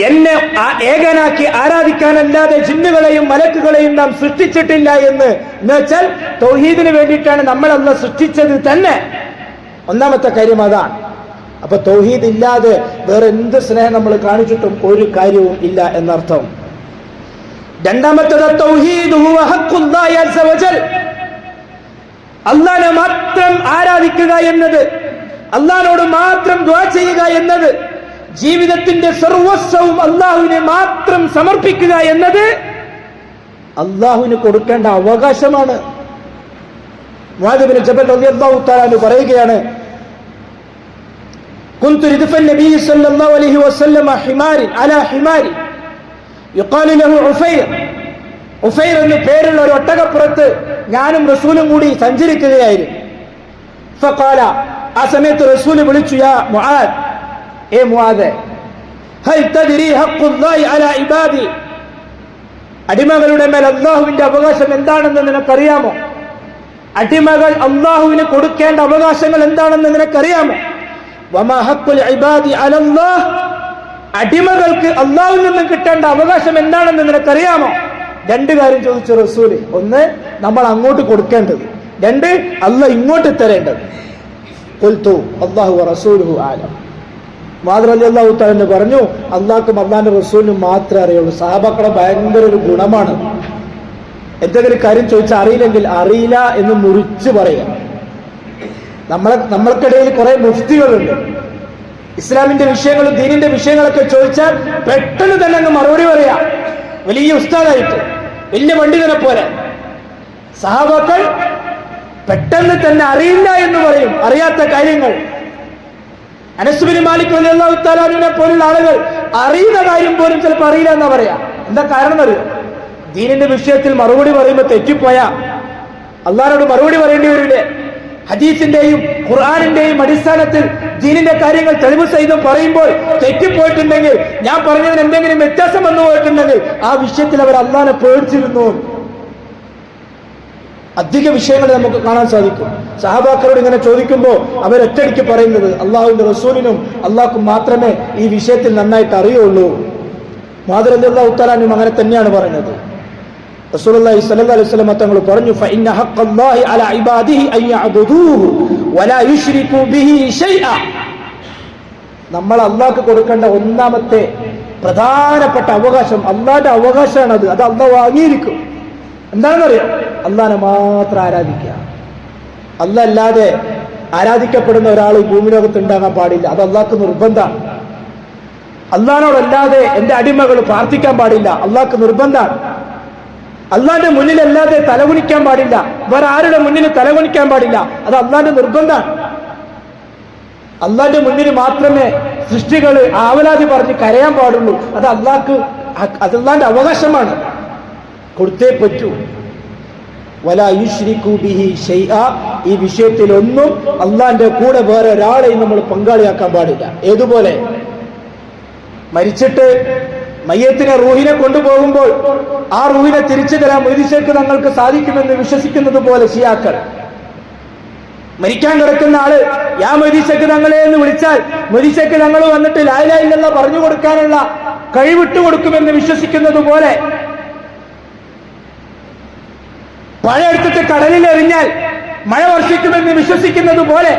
എന്നെ ഏകനാക്കി ആരാധിക്കാനല്ലാതെ ജിന്നുകളെയും മലക്കുകളെയും നാം സൃഷ്ടിച്ചിട്ടില്ല എന്ന് വെച്ചാൽ തൗഹീദിന് വേണ്ടിയിട്ടാണ് നമ്മൾ അല്ലാഹ് സൃഷ്ടിച്ചത് തന്നെ. ഒന്നാമത്തെ കാര്യം അതാണ്. അപ്പൊ തൗഹീദ് ഇല്ലാതെ വേറെ എന്ത് സ്നേഹം നമ്മൾ കാണിച്ചിട്ടും ഒരു കാര്യവും ഇല്ല എന്നർത്ഥം. രണ്ടാമത്തേത് തൗഹീദ് ഹുവ ഹഖ്ഖുല്ലാഹി അസ്സ വജൽ. അല്ലാഹനെ മാത്രം ആരാധിക്കുക എന്നത്, അല്ലാഹനോട് മാത്രം ദുആ ചെയ്യുക എന്നത്, ജീവിതത്തിന്റെ സർവസ്വവും അല്ലാഹുവിനെ മാത്രം സമർപ്പിക്കുക എന്നത് അല്ലാഹുവിന് കൊടുക്കേണ്ട അവകാശമാണ്. മുആദ് ഇബ്നു ജബൽ റളിയല്ലാഹു തആല അൻഹു പറയുകയാണ്, كنت ردف النبي صلى الله عليه وسلم حمار على حمار يقال له عفير. ഉഫൈർ എന്ന പേരുള്ള ഒരു ഒട്ടകപ്പുറത്ത് ഞാനും റസൂലും കൂടി സഞ്ചരിക്കുകയായിരുന്നു. ഫഖാല, ആ സമയത്ത് റസൂൽ വിളിച്ചു, യാ മുആദ്, ഏ മുആദ്, ഹൽ തദ്രി ഹഖ്ഖുല്ലാഹി അലാ ഇബാദി. അടിമകളുടെ മേൽ അല്ലാഹുവിന്റെ അവകാശം എന്താണെന്ന് നിനക്കറിയാമോ? അടിമകൾ അല്ലാഹുവിന് കൊടുക്കേണ്ട അവകാശങ്ങൾ എന്താണെന്ന് നിനക്കറിയാമോ? വമാ ഹഖ്ഖുൽ ഇബാദി അലല്ലാഹ്. അടിമകൾക്ക് അല്ലാഹുവിൽ നിന്ന് കിട്ടേണ്ട അവകാശം എന്താണെന്ന് നിനക്കറിയാമോ? രണ്ട് കാര്യം ചോദിച്ചു റസൂല്. ഒന്ന്, നമ്മൾ അങ്ങോട്ട് കൊടുക്കേണ്ടത്. രണ്ട്, അല്ലാഹ് ഇങ്ങോട്ട് തരേണ്ടത്. ഖുൽതു അല്ലാഹു വറസൂലുഹു ആലം. മുആദ് റളിയല്ലാഹു തആല പറഞ്ഞു, അല്ലാഹുക്കും അല്ലാഹുവിന്റെ റസൂലിനും മാത്രമേ അറിയുള്ളൂ. സഹാബാക്കളുടെ ഭയങ്കര ഒരു ഗുണമാണ്, എന്തെങ്കിലും കാര്യം ചോദിച്ചാൽ അറിയില്ലെങ്കിൽ അറിയില്ല എന്ന് മുറിച്ച് പറയുക. നമ്മൾക്കിടയിൽ കുറെ മുഫ്തികളുണ്ട്. ഇസ്ലാമിന്റെ വിഷയങ്ങളും ദീനിന്റെ വിഷയങ്ങളൊക്കെ ചോദിച്ചാൽ പെട്ടെന്ന് തന്നെ അങ്ങ് മറുപടി പറയാ, വലിയ ഉസ്താദായിട്ട്, വലിയ പണ്ഡിതനെ പോലെ. സഹാബാക്കൾ പെട്ടെന്ന് തന്നെ അറിയില്ല എന്ന് പറയും അറിയാത്ത കാര്യങ്ങൾ. അനസ് ബിൻ മാലിക് റളിയല്ലാഹു തആല അൻഹുവിനെ പോലുള്ള ആളുകൾ അറിയുന്ന കാര്യം പോലും ചിലപ്പോൾ അറിയില്ല എന്നാ പറയാ. എന്താ കാരണം അറിയോ? ദീനിന്റെ വിഷയത്തിൽ മറുപടി പറയുമ്പോൾ തെറ്റിപ്പോയാ അള്ളാഹുവോട് മറുപടി പറയേണ്ടി വരില്ലേ? ഹദീസിന്റെയും ഖുർആനിന്റെയും അടിസ്ഥാനത്തിൽ ദീനിന്റെ കാര്യങ്ങൾ തെളിവ് സഹിതം പറയുമ്പോൾ തെറ്റിപ്പോയിട്ടുണ്ടെങ്കിൽ, ഞാൻ പറഞ്ഞതിന് എന്തെങ്കിലും വ്യത്യാസം വന്നു പോയിട്ടുണ്ടെങ്കിൽ ആ വിഷയത്തിൽ അവർ അള്ളാഹനെ പേടിച്ചിരുന്നു. അധിക വിഷയങ്ങൾ നമുക്ക് കാണാൻ സാധിക്കും. സഹാബാക്കളോട് ഇങ്ങനെ ചോദിക്കുമ്പോൾ അവരൊറ്റടിക്ക് പറയുന്നത് അള്ളാഹുവിന്റെ റസൂലിനും അള്ളാഹ്ക്കും മാത്രമേ ഈ വിഷയത്തിൽ നന്നായിട്ട് അറിയുള്ളൂ. മുആദ് റളിയല്ലാഹു തആല അൻഹു അങ്ങനെ തന്നെയാണ് പറയുന്നത്. റസൂലുള്ളാഹി സ്വല്ലല്ലാഹു അലൈഹി വസല്ലം തങ്ങൾ പറഞ്ഞു, ഫഇന്ന ഹഖ്ഖല്ലാഹി അലാ ഇബാദിഹി അൻ യഅബുദൂഹു വലാ യുശ്രികൂ ബിഹി ശൈഅ. നമ്മൾ അള്ളാഹ്ക്ക് കൊടുക്കേണ്ട ഒന്നാമത്തെ പ്രധാനപ്പെട്ട അവകാശം അള്ളാഹുവിന്റെ അവകാശമാണ്. അത് അള്ളാഹ് വാങ്ങിയിരിക്കും. എന്താണെന്നറിയാം? അള്ളാഹനെ മാത്രം ആരാധിക്കുക. അള്ളാഹ് അല്ലാതെ ആരാധിക്കപ്പെടുന്ന ഒരാൾ ഈ ഭൂമി ലോകത്ത് ഉണ്ടാകാൻ പാടില്ല. അത് അള്ളാഹ്ക്ക് നിർബന്ധമാണ്. അള്ളാഹിനോടല്ലാതെ എന്റെ അടിമകൾ പ്രാർത്ഥിക്കാൻ പാടില്ല. അള്ളാഹ്ക്ക് നിർബന്ധമാണ്. അള്ളാഹിന്റെ മുന്നിലല്ലാതെ തലകുനിക്കാൻ പാടില്ല. വേറെ ആരുടെ മുന്നിൽ തലകുനിക്കാൻ പാടില്ല. അത് അള്ളാഹിന്റെ നിർബന്ധമാണ്. അള്ളാഹിന്റെ മുന്നിൽ മാത്രമേ സൃഷ്ടികൾ ആവലാതി പറഞ്ഞ് കരയാൻ പാടുള്ളൂ. അത് അള്ളാഹിന്റെ അവകാശമാണ്, കൊടുത്തേ പറ്റൂ. വലാ യുശ്രികൂ ബിഹി ശൈഅ. ഈ വിഷയത്തിൽ ഒന്നും അള്ളാഹിന്റെ കൂടെ വേറെ ഒരാളെയും നമ്മൾ പങ്കാളിയാക്കാൻ പാടില്ല. ഏതുപോലെ മരിച്ചിട്ട് മയ്യത്തിനെ റൂഹിനെ കൊണ്ടുപോകുമ്പോൾ ആ റൂഹിനെ തിരിച്ചു തരാൻ മൊയ്‌ദിശേഖ് തങ്ങൾക്ക് സാധിക്കുമെന്ന് വിശ്വസിക്കുന്നത് പോലെ ശിയാക്കൾ മരിക്കാൻ കിടക്കുന്ന ആള് യാ മൊയ്‌ദിശേഖ് തങ്ങളെ എന്ന് വിളിച്ചാൽ മൊയ്‌ദിശേഖ് തങ്ങൾ വന്നിട്ട് ലാ ഇലാഹ ഇല്ലല്ലാഹ് പറഞ്ഞു കൊടുക്കാനുള്ള കഴിവിട്ട് കൊടുക്കുമെന്ന് വിശ്വസിക്കുന്നത് പോലെ, മഴ എടുത്തിട്ട് കടലിൽ എറിഞ്ഞാൽ മഴ വർഷിക്കുമെന്ന് വിശ്വസിക്കുന്നത് പോലെ,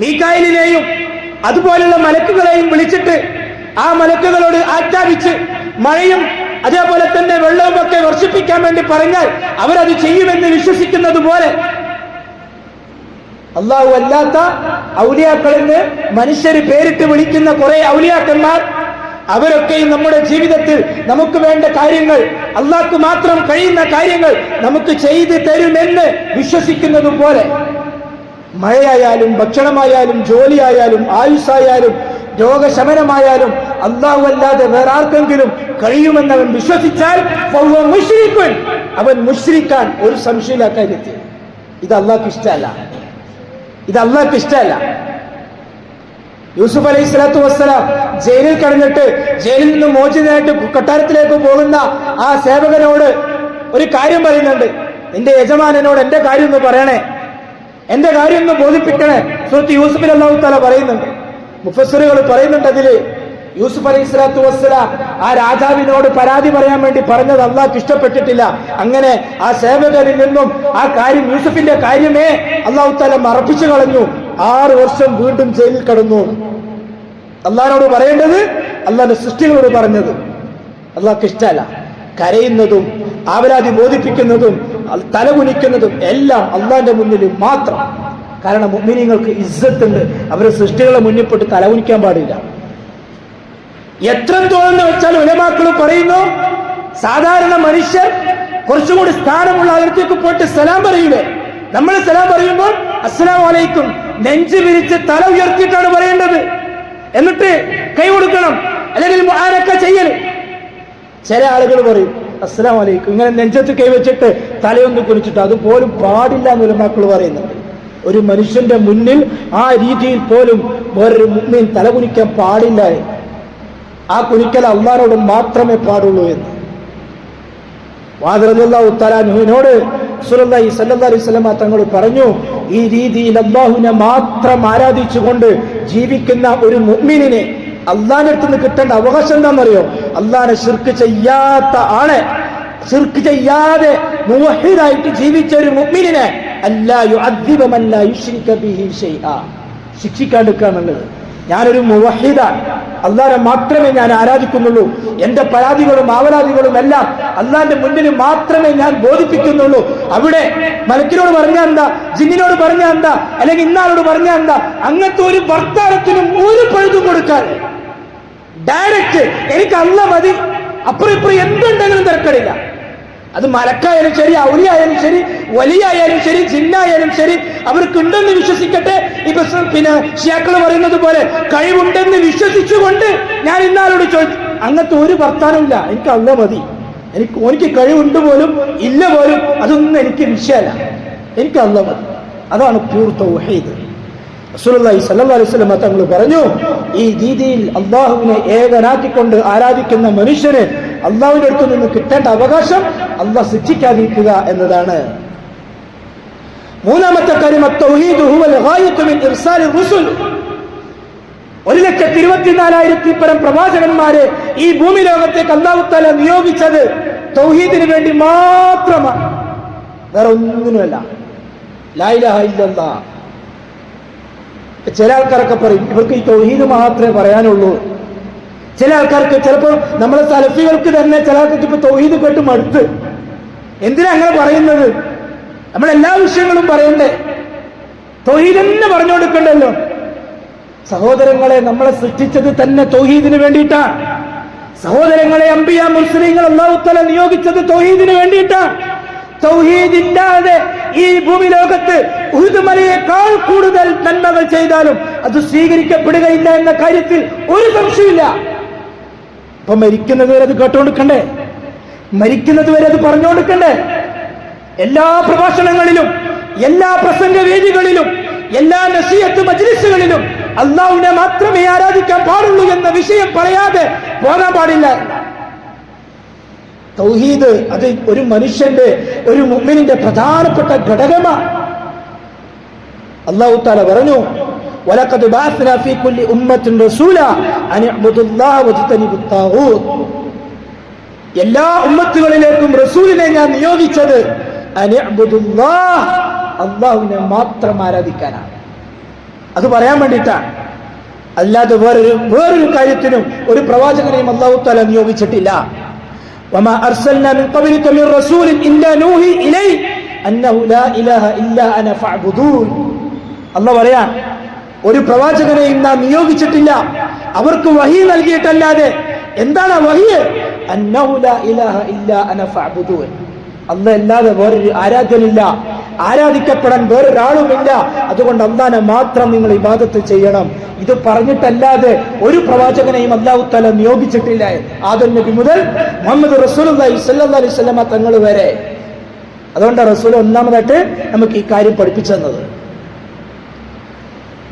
മീകായിലിനെയും അതുപോലുള്ള മലക്കുകളെയും വിളിച്ചിട്ട് ആ മലക്കുകളോട് ആജ്ഞാപിച്ച് മഴയും അതേപോലെ തന്നെ വെള്ളവും ഒക്കെ വർഷിപ്പിക്കാൻ വേണ്ടി പറഞ്ഞാൽ അവരത് ചെയ്യുമെന്ന് വിശ്വസിക്കുന്നത് പോലെ, അള്ളാഹു അല്ലാത്ത ഔലിയാക്കളെന്ന് മനുഷ്യര് പേരിട്ട് വിളിക്കുന്ന കുറെ ഔലിയാക്കന്മാർ, അവരൊക്കെയും നമ്മുടെ ജീവിതത്തിൽ നമുക്ക് വേണ്ട കാര്യങ്ങൾ, അള്ളാഹ്ക്ക് മാത്രം കഴിയുന്ന കാര്യങ്ങൾ നമുക്ക് ചെയ്തു തരുമെന്ന് വിശ്വസിക്കുന്നത് പോലെ, മഴയായാലും ഭക്ഷണമായാലും ജോലിയായാലും ആയുസ്സായാലും രോഗശമനമായാലും അള്ളാഹു അല്ലാതെ വേറെ ആർക്കെങ്കിലും കഴിയുമെന്നവൻ വിശ്വസിച്ചാൽ അവൻ മുശ്രിക്കാൻ ഒരു സംശയമില്ല കാര്യത്തിൽ. ഇത് അള്ളാഹ്ക്ക് ഇഷ്ടമല്ല. യൂസുഫ് അലൈഹി സ്വലാത്തു വസ്സലാം ജയിലിൽ കിടന്നിട്ട് ജയിലിൽ നിന്ന് മോചിതനായിട്ട് കൊട്ടാരത്തിലേക്ക് പോകുന്ന ആ സേവകനോട് ഒരു കാര്യം പറയുന്നുണ്ട്. നിന്റെ യജമാനനോട് എന്റെ കാര്യം ഒന്ന് പറയണേ, എന്റെ കാര്യം ഒന്ന് ബോധിപ്പിക്കണേ. സൂറത്ത് യൂസുഫിൽ അല്ലാഹു തആല പറയുന്നുണ്ട്. മുഫസ്സിറുകൾ പറയുന്നുണ്ട്, അതില് യൂസുഫ് അലൈഹി സ്വലാത്തു വസ്സലാം ആ രാജാവിനോട് പരാതി പറയാൻ വേണ്ടി പറഞ്ഞത് അള്ളാഹ്ക്ക് ഇഷ്ടപ്പെട്ടിട്ടില്ല. അങ്ങനെ ആ സേവകരിൽ നിന്നും ആ കാര്യം, യൂസുഫിന്റെ കാര്യമേ അല്ലാഹു തആല മറപ്പിച്ചു കളഞ്ഞു. 6 വർഷം വീണ്ടും ജയിലിൽ കടന്നു. അള്ളാഹിനോട് പറയേണ്ടത് അള്ളാഹിന്റെ സൃഷ്ടികളോട് പറഞ്ഞത് അള്ളാഹ്ക്ക് ഇഷ്ടമല്ല. കരയുന്നതും ആവലാതി ബോധിപ്പിക്കുന്നതും തലകുനിക്കുന്നതും എല്ലാം അള്ളാഹിന്റെ മുന്നിൽ മാത്രം. കാരണം മുഅ്മിനീങ്ങൾക്ക് ഇസ്സത്തുണ്ട്. അവരെ സൃഷ്ടികളെ മുന്നിൽ പോയിട്ട് തലകുനിക്കാൻ പാടില്ല. എത്രത്തോളം വെച്ചാൽ ഉലമാക്കൾ പറയുന്നു, സാധാരണ മനുഷ്യർ കുറച്ചും കൂടി സ്ഥാനമുള്ള അതിർത്തിക്ക് പോയിട്ട് സലാം പറയൂലേ, നമ്മൾ സലാം പറയുമ്പോൾ അസ്സലാമു അലൈക്കും നെഞ്ച് വിരിച്ച് തല ഉയർത്തിയിട്ടാണ് പറയേണ്ടത്. എന്നിട്ട് കൈ കൊടുക്കണം, അല്ലെങ്കിൽ മുആനക്ക ചെയ്യൽ. ചില ആളുകൾ പറയും അസ്സലാമു അലൈക്കും ഇങ്ങനെ നെഞ്ചത്ത് കൈവച്ചിട്ട് തലയൊന്ന് കുനിച്ചിട്ട്, അതുപോലും പാടില്ല എന്ന് ഉലമാക്കൾ പറയുന്നുണ്ട്. ഒരു മനുഷ്യന്റെ മുന്നിൽ ആ രീതിയിൽ പോലും വേറൊരു മുഅ്മിൻ തല കുനിക്കാൻ പാടില്ല. ആ കുനിക്കൽ അള്ളാഹിനോട് മാത്രമേ പാടുള്ളൂ എന്ന് റളിയല്ലാഹു തആല അൻഹുവിനോട് റസൂലുള്ളാഹി സ്വല്ലല്ലാഹു അലൈഹി വസല്ലം തങ്ങൾ പറഞ്ഞു, ഈ രീതിയിൽ അല്ലാഹുവിനെ മാത്രം ആരാധിച്ചുകൊണ്ട് ജീവിക്കുന്ന ഒരു മുഅ്മിനിനെ അള്ളാഹിന്റെ അടുത്ത് നിന്ന് കിട്ടേണ്ട അവകാശം എന്താണെന്നറിയോ? അള്ളാഹിനെ ശിർക്ക് ചെയ്യാത്ത ആളെ, ശിർക്ക് ചെയ്യാതെ മുവഹിദായിട്ട് ജീവിച്ച ഒരു മുഅ്മിനിനെ അല്ലാ യുഅദ്ദിബ മൻ ലാ യുശ്രിക ബിഹി ഷൈആ, ശിക്ഷിക്കാണ്ടിരിക്കുക എന്നുള്ളത്. ഞാനൊരു മുവഹിദാണ്, അള്ളാഹിനെ മാത്രമേ ഞാൻ ആരാധിക്കുന്നുള്ളൂ, എന്റെ പരാതികളും ആവലാതികളും എല്ലാം അള്ളാഹിന്റെ മുന്നിൽ മാത്രമേ ഞാൻ ബോധിപ്പിക്കുന്നുള്ളൂ. അവിടെ മലക്കിനോട് പറഞ്ഞാൽ എന്താ, ജിന്നിനോട് പറഞ്ഞാൽ എന്താ, അല്ലെങ്കിൽ ഇന്നാളോട് പറഞ്ഞാൽ എന്താ, അങ്ങനത്തെ ഒരു വർത്താനത്തിനും ഒരു പഴുതും കൊടുക്കാൻ ഡയറക്റ്റ് എനിക്ക് അള്ളാഹ് മതി, അപ്പുറം ഇപ്പുറം എന്തുണ്ടെങ്കിലും തിരക്കടില്ല. അത് മലക്കായാലും ശരി, ഔലിയായാലും ശരി, വലിയായാലും ശരി, ജിന്നായാലും ശരി, അവർക്ക് ഉണ്ടെന്ന് വിശ്വസിക്കട്ടെ. ഇപ്പൊ പിന്നെ ഷിയാക്കൾ പറയുന്നത് പോലെ കഴിവുണ്ടെന്ന് വിശ്വസിച്ചുകൊണ്ട് ഞാൻ ഇന്നാളോട് ചോദിച്ചു, അങ്ങനത്തെ ഒരു വർത്താനമില്ല. എനിക്ക് അള്ളാഹ് മതി, എനിക്ക് കഴിവുണ്ട് പോലും ഇല്ല പോലും അതൊന്നും എനിക്ക് വിഷയമല്ല, എനിക്ക് അള്ളാഹ് മതി. അതാണ് പ്യൂർ തൗഹീദ്. റസൂലുള്ളാഹി സ്വല്ലല്ലാഹു അലൈഹി വസല്ലം തങ്ങൾ പറഞ്ഞു, ഈ രീതിയിൽ അള്ളാഹുവിനെ ഏകനാക്കിക്കൊണ്ട് ആരാധിക്കുന്ന മനുഷ്യന് അള്ളാഹുവിന്റെ അടുത്ത് നിന്ന് കിട്ടേണ്ട അവകാശം അള്ളാഹ് ശിക്ഷിക്കാതിരിക്കുക എന്നതാണ്. മൂന്നാമത്തെ കാര്യം അത്തൗഹീദ് ഹുവൽ ഗായത്തു മിൻ ഇർസാലിർ റുസുൽ. 1,24,000 പരം പ്രവാചകന്മാരെ ഈ ഭൂമി ലോകത്തേക്ക് അല്ലാഹു തആല നിയോഗിച്ചത് തൗഹീദിന് വേണ്ടി മാത്രമാണ്, വേറെ ഒന്നിനുമല്ല. ലാ ഇലാഹ ഇല്ലല്ലാഹ്. ചില ആൾക്കാരൊക്കെ പറയും ഇവർക്ക് ഈ തൗഹീദ് മാത്രമേ പറയാനുള്ളൂ. ചില ആൾക്കാർക്ക് ചിലപ്പോൾ നമ്മളെ സലഫികൾക്ക് തന്നെ ചില ആൾക്കാർക്ക് ഇപ്പൊ തൗഹീദ് കേട്ട് മടുത്ത്. എന്തിനാ അങ്ങനെ പറയുന്നത്? നമ്മളെല്ലാ വിഷയങ്ങളും പറയണ്ടേ? തൗഹീദ് തന്നെ പറഞ്ഞു കൊടുക്കണ്ടല്ലോ. സഹോദരങ്ങളെ, നമ്മളെ സൃഷ്ടിച്ചത് തന്നെ തൗഹീദിന് വേണ്ടിയിട്ടാണ്. സഹോദരങ്ങളെ, അംബിയ മുസ്ലിങ്ങൾ അല്ലാഹു തആല നിയോഗിച്ചത് തൗഹീദിന് വേണ്ടിയിട്ടാണ്. തൗഹീദ് ഇല്ലാതെ ഈ ഭൂമി ലോകത്ത് ഉഹുദ് മലയേക്കാൾ കൂടുതൽ നന്മകൾ ചെയ്താലും അത് സ്വീകരിക്കപ്പെടുകയില്ല എന്ന കാര്യത്തിൽ ഒരു സംശയമില്ല. അപ്പൊ മരിക്കുന്നത് വരെ അത് കേട്ടുകൊടുക്കണ്ടേ? മരിക്കുന്നത് വരെ അത് പറഞ്ഞുകൊടുക്കണ്ടേ? എല്ലാ പ്രഭാഷണങ്ങളിലും, എല്ലാ പ്രസംഗ വേദികളിലും, എല്ലാ നസീഹത്ത് മജ്ലിസുകളിലും അല്ലാഹുവിനെ മാത്രമേ ആരാധിക്കാൻ പാടുള്ളൂ എന്ന വിഷയം പറയാതെ പോകാൻ പാടില്ല. തൗഹീദ് അത് ഒരു മനുഷ്യന്റെ, ഒരു മുഅ്മിനിന്റെ പ്രധാനപ്പെട്ട ഘടകമാണ്. അല്ലാഹു തആല പറഞ്ഞു, വലഖദ് ബഅസ്നാ ഫീ കുല്ലി ഉമ്മത്തിൻ റസൂലാ അൻ ഇഅ്ബുദുല്ലാഹ വജ്തനിബുത് താഗൂത്ത്. എല്ലാ ഉമ്മത്തുകളിലേക്കും റസൂലിനെ ഞാൻ നിയോഗിച്ചത് അൻ ഇഅ്ബുദുല്ലാഹ്, അല്ലാഹുവിനെ മാത്രം ആരാധിക്കാനാണ്. അത് പറയാൻ വേണ്ടിയിട്ടാണ്. അല്ലാതെ വേറൊരു കാര്യത്തിനും ഒരു പ്രവാചകനെയും അല്ലാഹു തആല നിയോഗിച്ചിട്ടില്ല. വമാ അർസൽനാ മിൻ ഖബ്ലിക മിൻ റസൂലിൻ ഇല്ലാ നൂഹി ഇലൈഹി അന്നഹു ലാ ഇലാഹ ഇല്ലാ അന ഫഅ്ബുദൂൻ. അല്ലാഹു പറയാൻ, ഒരു പ്രവാചകനെയും നാം നിയോഗിച്ചിട്ടില്ല അവർക്ക് വഹി നൽകിയിട്ടല്ലാതെ. എന്താണ് വഹി? അന്നഹു ലാ ഇലാഹ ഇല്ലാ അന ഫഅ്ബുദൂൻ. അല്ലാഹ് അല്ലാതെ വേറൊരു ആരാധ്യനില്ല, ആരാധിക്കപ്പെടാൻ വേറൊരാളുമില്ല. അതുകൊണ്ട് അല്ലാഹനെ മാത്രം നിങ്ങൾ ഇബാദത്ത് ചെയ്യണം. ഇത് പറഞ്ഞിട്ടല്ലാതെ ഒരു പ്രവാചകനെയും അല്ലാഹു തആല നിയോഗിച്ചിട്ടില്ല. ആദം നബി മുതൽ മുഹമ്മദ് റസൂലുള്ളാഹി സ്വല്ലല്ലാഹു അലൈഹി വസല്ലം തങ്ങൾ വരെ. അതുകൊണ്ട് റസൂൽ ഒന്നാമതായിട്ട് നമുക്ക് ഈ കാര്യം പഠിപ്പിച്ചു തന്നത്.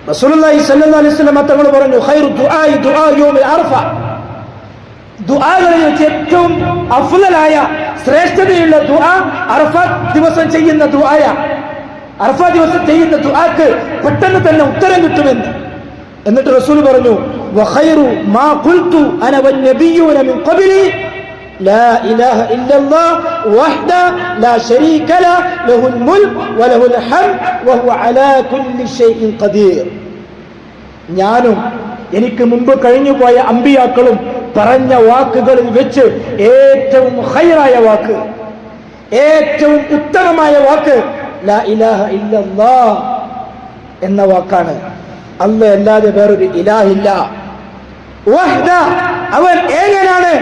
റസൂലുള്ളാഹി സ്വല്ലല്ലാഹു അലൈഹി വസല്ലം തങ്ങൾ പറഞ്ഞു, ഖൈറു ദുആഇ ദുആ യൗമിൽ അറഫ, ദുആകളിൽ വെച്ച് ഏറ്റവും അഫ്ളലായ ശ്രേഷ്ഠതയുള്ള ദുആ അറഫാത്ത് ദിവസം ചെയ്യുന്ന ദുആയ. അറഫാത്ത് ദിവസം ചെയ്യുന്ന ദുആക്ക് പെട്ടെന്ന് തന്നെ ഉത്തരം കിട്ടുമെന്ന്. എന്നിട്ട് റസൂൽ പറഞ്ഞു, വഖൈറു മാ ഖുൽതു അന വന്നബിയ്യൂന മിൻ ഖബ്ലി ലാ ഇലാഹ ഇല്ലല്ലാഹ് വഹ്ദ ലാ ശരീക ലഹു ലഹുൽ മുൽക് വലഹുൽ ഹംദ് വഹുവ അലാ കുല്ലി ഷൈഇൻ ഖദീർ. ഞാനും എനിക്ക് മുമ്പ് കഴിഞ്ഞുപോയ അമ്പിയാക്കളും പറഞ്ഞ വാക്കുകളിൽ വെച്ച് ഏറ്റവും ഖൈറായ വാക്ക്, ഏറ്റവും ഉത്തമമായ വാക്ക് ലാ ഇലാഹ ഇല്ലല്ലാഹ് എന്ന വാക്കാണ്. അല്ലാഹ് അല്ലാതെ വേറൊരു ഇലാഹില്ല. വഹ്ദ, അവൻ ഏകനാണ്.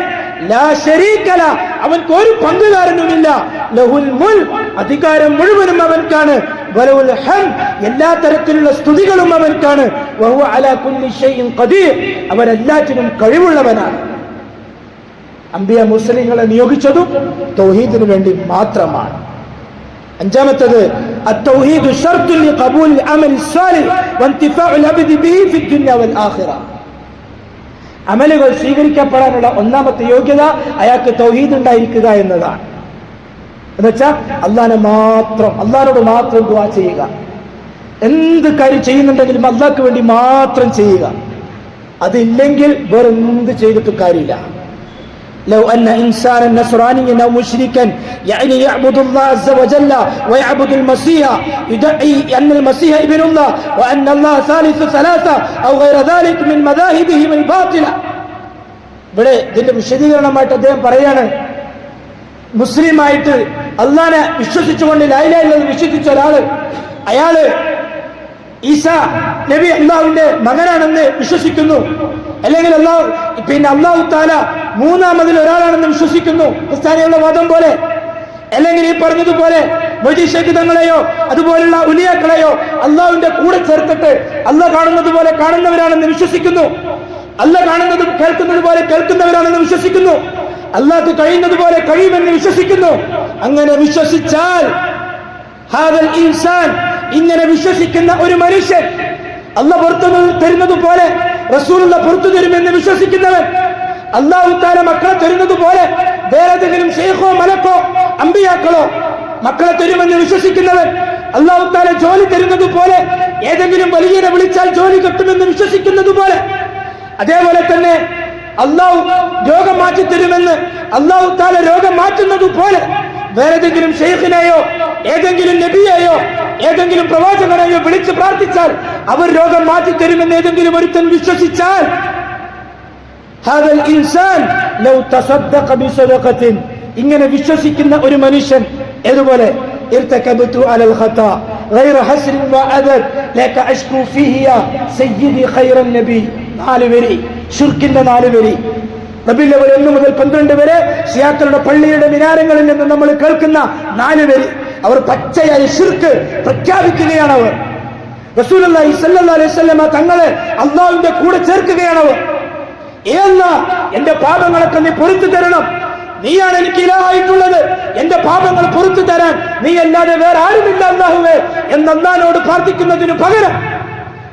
ലാ ശരീക ലഹു, അവൻക്ക് ഒരു പങ്കുകാരനുമില്ല. ലഹുൽ മുൽക്, അധികാരം മുഴുവനും അവൻക്കാണ്. വലഹുൽ ഹംദ്, എല്ലാ തരത്തിലുള്ള സ്തുതികളും അവൻക്കാണ്. വഹുവ അലാ കുല്ലി ഷൈഇൻ ഖദീർ, അവൻ എല്ലാറ്റിനും കഴിവുള്ളവനാണ്. അംബിയ മുസ്ലിങ്ങളെ നിയോഗിച്ചതും തൗഹീദിനു വേണ്ടി മാത്രമാണ്. അഞ്ചാമത്തേത് അത്തൗഹീദു ശർത്തുൻ ലിഖബൂൽ അമൽ സ്വാലിഹ് വഇൻതിഫാഉൽ അബ്ദി ബിഹി ഫി ദുനിയ വൽ ആഖിറ. അമലുകൾ സ്വീകരിക്കപ്പെടാനുള്ള ഒന്നാമത്തെ യോഗ്യത അയാൾക്ക് തൗഹീദ് ഉണ്ടായിരിക്കുക എന്നതാണ്. എന്നുവെച്ചാൽ അള്ളാഹിനോട് മാത്രം ദുആ ചെയ്യുക. എന്ത് കാര്യം ചെയ്യുന്നുണ്ടെങ്കിലും അള്ളാഹ്ക്ക് വേണ്ടി മാത്രം ചെയ്യുക. അതില്ലെങ്കിൽ വേറെ എന്ത് ചെയ്തിട്ട് കാര്യമില്ല. لو أن إنسانا نصرانيا أو مشركا يعني يعبد الله عز وجل ويعبد المسيح يدعي أن المسيح ابن الله وأن الله ثالث ثلاثة أو غير ذلك من مذاهبهم الباطلة. ഇവിടെ ഇതിന്റെ വിശദീകരണമായിട്ട് അദ്ദേഹം പറയാണ്, മുസ്ലിമായിട്ട് അള്ളാഹനെ വിശ്വസിച്ചുകൊണ്ട് ലാ ഇലാഹ ഇല്ലല്ലാഹ് വിശ്വസിച്ച ഒരാള്, അയാള് ഈസാ നബി അള്ളാഹുവിന്റെ മകനാണെന്ന് വിശ്വസിക്കുന്നു, അല്ലെങ്കിൽ അള്ളാഹു താല മൂന്നാമതിൽ ഒരാളാണെന്ന് വിശ്വസിക്കുന്നു, ക്രിസ്ത്യാനികളുടെ വാദം പോലെ. അല്ലെങ്കിൽ ഈ പറഞ്ഞതുപോലെ മൊയ്തീൻ ശൈഖ് തങ്ങളെയോ അതുപോലുള്ള ഉലിയാക്കളെയോ അള്ളാഹുവിന്റെ കൂടെ ചേർത്തിട്ട് അള്ളാഹ് കാണുന്നത് പോലെ കാണുന്നവരാണെന്ന് വിശ്വസിക്കുന്നു, അള്ളാഹ് കാണുന്നത് കേൾക്കുന്നത് പോലെ കേൾക്കുന്നവരാണെന്ന് വിശ്വസിക്കുന്നു, അള്ളാഹ്ക്ക് കഴിയുന്നത് പോലെ കഴിയുമെന്ന് വിശ്വസിക്കുന്നു. അങ്ങനെ വിശ്വസിച്ചാൽ ഹാദൽ ഇൻസാൻ, ഇങ്ങനെ വിശ്വസിക്കുന്ന ഒരു മനുഷ്യൻ, അള്ളാഹ് പുറത്തു തരുന്നത് പോലെ റസൂലുള്ള പുറത്തു തരുമെന്ന് വിശ്വസിക്കുന്നവൻ, അല്ലാഹു തആല മക്കളെ തരുന്നത് പോലെ വേറെന്തെങ്കിലും ശൈഖോ മലക്കോ അമ്പിയാക്കളോ മക്കളെ തരുമെന്ന് വിശ്വസിക്കുന്നവൻ, അല്ലാഹു തആല ജോലി തരുന്നത് പോലെ ഏതെങ്കിലും വലിയനെ വിളിച്ചാൽ ജോലി കിട്ടുമെന്ന് വിശ്വസിക്കുന്നത് പോലെ, അതേപോലെ തന്നെ അല്ലാഹു രോഗം മാറ്റി തരുമെന്ന് അല്ലാഹു തആല രോഗം മാറ്റുന്നത് പോലെ വേറെന്തെങ്കിലും ശൈഖിനെയോ ഏതെങ്കിലും നബിയെയോ ഏതെങ്കിലും പ്രവാചകനെയോ വിളിച്ച് പ്രാർത്ഥിച്ചാൽ അവർ രോഗം മാറ്റി തരുമെന്ന് ഏതെങ്കിലും ഒരുത്തൻ വിശ്വസിച്ചാൽ, ഹാദൽ ഇൻസാൻ ലൗ തസദ്ദഖ ബിസദഖത്തിൻ, ഇങ്ങനെ വിശ്വസിക്കുന്ന ഒരു മനുഷ്യൻ ഏതുപോലെ ഇർതകബതു അലൽ ഖതാ ഗൈറ ഹസ്രിൻ വഅദദ് ലക അഷ്കു ഫീഹി യാ സയ്യിദി ഖൈറൻ നബി. 4 വരി, ശിർക്കിന്റെ 4 വരി. റബീഉൽ അവ്വൽ 1 മുതൽ 12 വരെ ശിയാക്കളുടെ പള്ളിയുടെ മിനാരങ്ങളിൽ നിന്ന് നമ്മൾ കേൾക്കുന്ന 4 വരി. അവർ പച്ചയായ ശിർക്ക് പ്രഖ്യാപിക്കുകയാണ്. അവർ റസൂലുള്ളാഹി സ്വല്ലല്ലാഹു അലൈഹി വസല്ലം തങ്ങളെ അല്ലാഹുവിന്റെ കൂടെ ചേർക്കുകയാണ്. അവർ എന്റെ പാപങ്ങളൊക്കെ നീ പൊറുത്തു തരണം, നീയാണ് എനിക്ക് ഇലാഹായിട്ടുള്ളത്, എന്റെ പാപങ്ങൾ പൊറുത്തു തരാൻ നീ അല്ലാതെ വേറെ ആരുമില്ല അല്ലാഹുവേ എന്ന് അല്ലാഹുവോട് പ്രാർത്ഥിക്കുന്നതിനു പകരം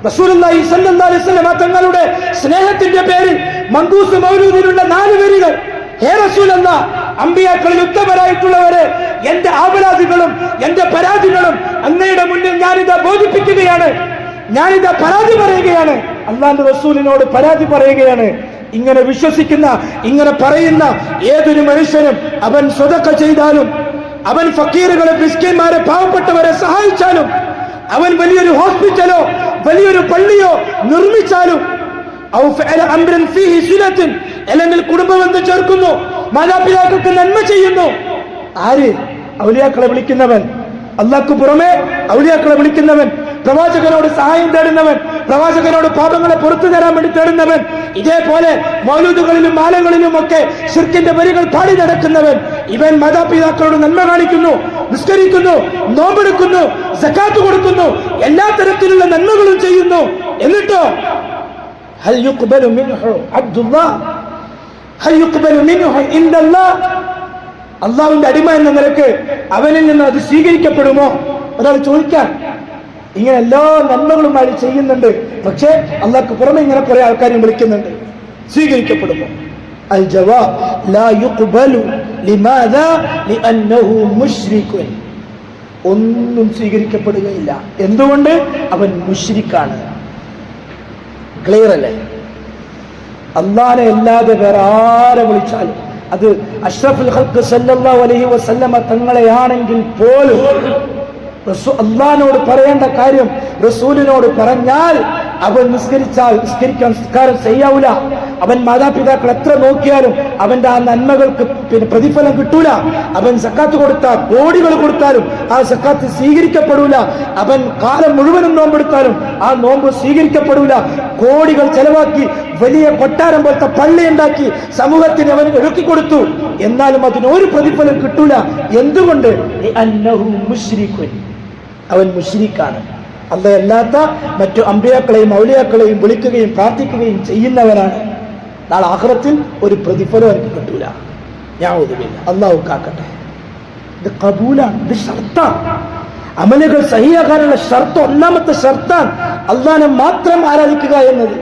റസൂലുള്ളാഹി സ്വല്ലല്ലാഹു അലൈഹി വസല്ലം തങ്ങളുടെ സ്നേഹത്തിന്റെ പേരിൽ മങ്കൂസ് മൗലൂദിലുള്ള 4 വരികൾ, ഹേ റസൂലല്ലാഹ്, അമ്പിയാക്കളിൽ ഉത്തമരായിട്ടുള്ളവരെ എന്റെ ആപരാധികളും എന്റെ പരാതികളും അങ്ങയുടെ മുന്നിൽ ഞാനിതാ ബോധിപ്പിക്കുകയാണ്, ഞാനിതാ പരാതി പറയുകയാണ്, അല്ലാഹുവിന്റെ റസൂലിനോട് പരാതി പറയുകയാണ്. ഇങ്ങനെ വിശ്വസിക്കുന്ന, ഇങ്ങനെ പറയുന്ന ഏതൊരു മനുഷ്യനും അവൻ സ്വതക്ക ചെയ്താലും, അവൻ ഫക്കീറുകളെ മിസ്കിന്മാരെ പാവപ്പെട്ടവരെ സഹായിച്ചാലും, അവൻ വലിയൊരു ഹോസ്പിറ്റലോ വലിയൊരു പള്ളിയോ നിർമ്മിച്ചാലും, അല്ലെങ്കിൽ കുടുംബബന്ധം ചേർക്കുന്നു, മാതാപിതാക്കൾക്ക് നന്മ ചെയ്യുന്നു, ആര്? ഔലിയാക്കളെ വിളിക്കുന്നവൻ, അല്ലാഹ്ക്ക് പുറമെ ഔലിയാക്കളെ വിളിക്കുന്നവൻ, പ്രവാചകനോട് സഹായം തേടുന്നവൻ, പ്രവാചകനോട് പാപങ്ങളെ പുറത്തു തരാൻ വേണ്ടി തേടുന്നവൻ, ഇതേപോലെ മൗലൂദുകളിലും മാലകളിലും ഒക്കെ ശിർക്കിന്റെ വരികൾ പാടി നടക്കുന്നവൻ, ഇവൻ മാതാപിതാക്കളോട് നന്മ കാണിക്കുന്നു, നിസ്കരിക്കുന്നു, നോമ്പെടുക്കുന്നു, സക്കാത്ത് കൊടുക്കുന്നു, എല്ലാ തരത്തിലുള്ള നന്മകളും ചെയ്യുന്നു. എന്നിട്ടോ ഹൽ യുഖ്ബലു മിൻഹു അബ്ദുല്ലാഹ് ഹൽ യുഖ്ബലു മിൻഹു ഇല്ലല്ലാഹ്, അള്ളാഹുവിന്റെ അടിമ എന്ന നിലക്ക് അവനിൽ നിന്ന് അത് സ്വീകരിക്കപ്പെടുമോ? ഒരാൾ ചോദിക്കാൻ, ഇങ്ങനെ എല്ലാ നന്മകളുമായി ചെയ്യുന്നുണ്ട്. പക്ഷേ അള്ളാഹ്ക്ക് പുറമെ ഇങ്ങനെ കുറെ ആൾക്കാരും വിളിക്കുന്നുണ്ട്. സ്വീകരിക്കപ്പെടുമോ? അൽ ജവാബ് ലാ യുഖ്ബലു ലിമാദാ ലിഅന്നഹു മുശ്രികുൻ. ഒന്നും സ്വീകരിക്കപ്പെടുകയില്ല. എന്തുകൊണ്ട്? അവൻ മുശ്രിക്കാണ്. ക്ലിയർ അല്ലേ? അല്ലാഹനെ അല്ലാതെ വേറെ ആരെ വിളിച്ചാലും, അത് അഷ്റഫുൽ ഖൽഖ് സല്ലല്ലാഹു അലൈഹി വസല്ലമ തങ്ങളെയാണെങ്കിൽ പോലും അല്ലാഹനോട് പറയേണ്ട കാര്യം റസൂലിനോട് പറഞ്ഞാൽ അവൻ നിസ്കരിക്കാൻ നിസ്കാരം ചെയ്യാവൂല. അവൻ മാതാപിതാക്കൾ എത്ര നോക്കിയാലും അവന്റെ ആ നന്മകൾക്ക് പ്രതിഫലം കിട്ടൂല. അവൻ സക്കാത്ത് കൊടുത്താൽ, കോടികൾ കൊടുത്താലും ആ സക്കാത്ത് സ്വീകരിക്കപ്പെടൂല. അവൻ കാലം മുഴുവനും നോമ്പെടുത്താലും ആ നോമ്പ് സ്വീകരിക്കപ്പെടൂല. കോടികൾ ചെലവാക്കി വലിയ കൊട്ടാരം പോലത്തെ പള്ളി ഉണ്ടാക്കി സമൂഹത്തിന് അവൻ ഒരുക്കിക്കൊടുത്തു, എന്നാലും അതിനൊരു പ്രതിഫലം കിട്ടൂല. എന്തുകൊണ്ട്? അവൻ മുശ്രിക്കാണ്. അല്ലാത്ത മറ്റു അമ്പിയാക്കളെയും ഔലിയാക്കളെയും വിളിക്കുകയും പ്രാർത്ഥിക്കുകയും ചെയ്യുന്നവനാണ്. നാളെ ആഖിറത്തിൽ ഒരു പ്രതിഫലം എനിക്ക് കിട്ടൂല. അല്ലാഹു കാക്കട്ടെ. ഇത് ഖബൂലാണ്, ഇത് ഷർത്താണ്. അമലുകൾ സഹിയാകാനുള്ള ഷർത്ത്, ഒന്നാമത്തെ ഷർത്താണ് അല്ലാഹനെ മാത്രം ആരാധിക്കുക എന്നത്,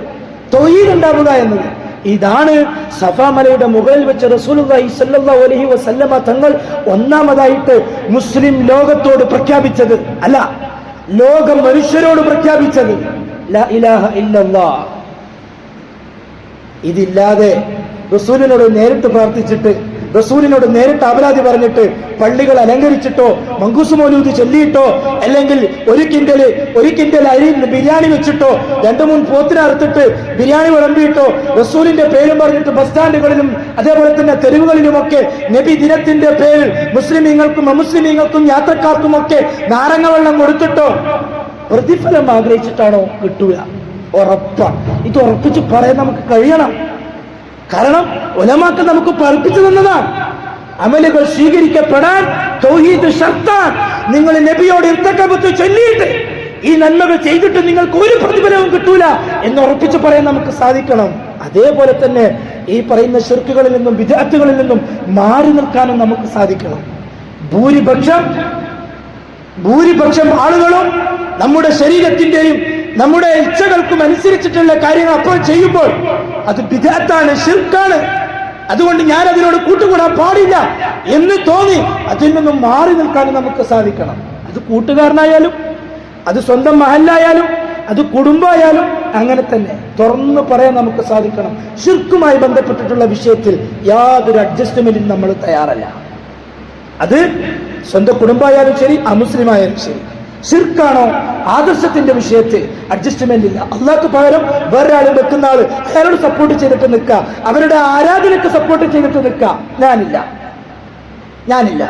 തൗഹീദ് ഉണ്ടാവുക എന്നത്. ഇതാണ് സഫാ മലയുടെ മുകളിൽ വെച്ച് റസൂലുള്ളാഹി സ്വല്ലല്ലാഹു അലൈഹി വസല്ലമ തങ്ങൾ ഒന്നാമതായിട്ട് മുസ്ലിം ലോകത്തോട് പ്രഖ്യാപിച്ചത്, അല്ല ലോക മനുഷ്യരോട് പ്രഖ്യാപിച്ചത് ലാ ഇലാഹ ഇല്ലല്ലാഹ്. ഇതില്ലാതെ റസൂലിനോട് നേരിട്ട് പ്രാർത്ഥിച്ചിട്ട്, റസൂലിനോട് നേരിട്ട് അപരാധി പറഞ്ഞിട്ട്, പള്ളികൾ അലങ്കരിച്ചിട്ടോ മങ്കൂസ് മൗലൂദ് ചൊല്ലിയിട്ടോ, അല്ലെങ്കിൽ ഒരു കിൻഡൽ അരി ബിരിയാണി വെച്ചിട്ടോ 2-3 പോത്തിനെ അറുത്തിട്ട് ബിരിയാണി വിളമ്പിയിട്ടോ, റസൂലിന്റെ പേരും പറഞ്ഞിട്ട് ബസ് സ്റ്റാൻഡുകളിലും അതേപോലെ തന്നെ തെരുവുകളിലുമൊക്കെ നബി ദിനത്തിന്റെ പേരിൽ മുസ്ലിമീങ്ങൾക്കും അമുസ്ലിമീങ്ങൾക്കും യാത്രക്കാർക്കും ഒക്കെ നാരങ്ങ വെള്ളം കൊടുത്തിട്ടോ പ്രതിഫലം ആഗ്രഹിച്ചിട്ടാണോ? കിട്ടൂല. ഉറപ്പാണ്. ഇത് ഉറപ്പിച്ച് പറയാൻ നമുക്ക് കഴിയണം. കാരണം ഉലമാക്കൾ നമുക്ക് പഠിപ്പിച്ചു തന്നതാണ്. അമലുകൾ സ്വീകരിക്കപ്പെടാൻ തൗഹീദ് ഷർത്താണ്. നിങ്ങൾ നബിയോട് ഇർതകബത്ത് ചൊല്ലിയിട്ട് ഈ നന്മകൾ ചെയ്തിട്ട് നിങ്ങൾക്ക് ഒരു പ്രതിഫലവും കിട്ടൂല എന്ന് ഉറപ്പിച്ചു പറയാൻ നമുക്ക് സാധിക്കണം. അതേപോലെ തന്നെ ഈ പറയുന്ന ശിർക്കുകളിൽ നിന്നും ബിദ്അത്തുകളിൽ നിന്നും മാറി നിൽക്കാനും നമുക്ക് സാധിക്കണം. ഭൂരിപക്ഷം ആളുകളും നമ്മുടെ ശരീരത്തിന്റെയും നമ്മുടെ ഇച്ഛകൾക്കും അനുസരിച്ചിട്ടുള്ള കാര്യങ്ങൾ അപ്പോൾ ചെയ്യുമ്പോൾ അത് ബിദ്അത്താണ്, ശിർക്കാണ്. അതുകൊണ്ട് ഞാൻ അതിനോട് കൂട്ടുകൂടാൻ പാടില്ല എന്ന് തോന്നി അതിൽ നിന്നും മാറി നിൽക്കാനും നമുക്ക് സാധിക്കണം. അത് കൂട്ടുകാരനായാലും, അത് സ്വന്തം മഹല്ലായാലും, അത് കുടുംബമായാലും അങ്ങനെ തന്നെ തുറന്നു പറയാൻ നമുക്ക് സാധിക്കണം. ശിർക്കുമായി ബന്ധപ്പെട്ടിട്ടുള്ള വിഷയത്തിൽ യാതൊരു അഡ്ജസ്റ്റ്മെന്റിനും നമ്മൾ തയ്യാറല്ല. അത് സ്വന്തം കുടുംബമായാലും ശരി, അമുസ്ലിമായാലും ശരി. ശിർക്കാണോ? ആദർശത്തിന്റെ വിഷയത്തിൽ അഡ്ജസ്റ്റ്മെന്റ് ഇല്ല. അള്ളാഹ്ക്ക് പകരം വേറൊരാൾ വെക്കുന്ന ആള് അയാളോട് സപ്പോർട്ട് ചെയ്തിട്ട് നിൽക്കുക, അവരുടെ ആരാധനക്ക് സപ്പോർട്ട് ചെയ്തിട്ട് നിൽക്കുക. ഞാനില്ല.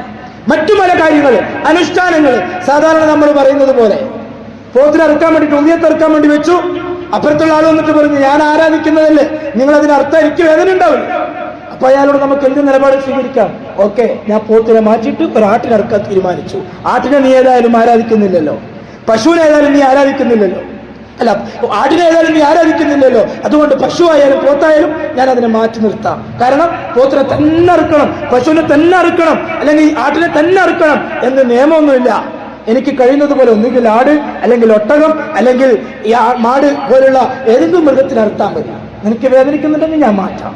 മറ്റു പല കാര്യങ്ങൾ, അനുഷ്ഠാനങ്ങൾ, സാധാരണ നമ്മൾ പറയുന്നത് പോലെ പോത്തിനറുക്കാൻ വേണ്ടിയിട്ട് ഉള്ളിയത്തെറുക്കാൻ വേണ്ടി വെച്ചു, അപ്പുറത്തുള്ള ആൾ വന്നിട്ട് പറഞ്ഞു ഞാൻ ആരാധിക്കുന്നതല്ലേ, നിങ്ങൾ അതിനർത്ഥം എനിക്ക് വേദന ഉണ്ടാവില്ല. അപ്പൊ അയാളോട് നമുക്ക് എന്ത് നിലപാട് സ്വീകരിക്കാം? ഓക്കെ, ഞാൻ പോത്തിനെ മാറ്റിയിട്ട് ഒരു ആട്ടിനറുക്കാൻ തീരുമാനിച്ചു. ആട്ടിനെ നീ ഏതായാലും ആരാധിക്കുന്നില്ലല്ലോ, പശുവിനെ ഏതായാലും നീ ആരാധിക്കുന്നില്ലല്ലോ, അല്ല ആടിനെ ഏതായാലും നീ ആരാധിക്കുന്നില്ലല്ലോ, അതുകൊണ്ട് പശു ആയാലും പോത്തായാലും ഞാൻ അതിനെ മാറ്റി നിർത്താം. കാരണം പോത്തിനെ തന്നെ അറുക്കണം, പശുവിനെ തന്നെ അറുക്കണം, അല്ലെങ്കിൽ ആട്ടിനെ തന്നെ അറുക്കണം എന്ന് നിയമമൊന്നുമില്ല. എനിക്ക് കഴിയുന്നത് പോലെ ഒന്നുകിൽ ആട്, അല്ലെങ്കിൽ ഒട്ടകം, അല്ലെങ്കിൽ ഈ മാട് പോലുള്ള ഏതെങ്കിലും മൃഗത്തിന് അറുത്താൻ മതി. എനിക്ക് വേദനിക്കുന്നുണ്ടെങ്കിൽ ഞാൻ മാറ്റാം.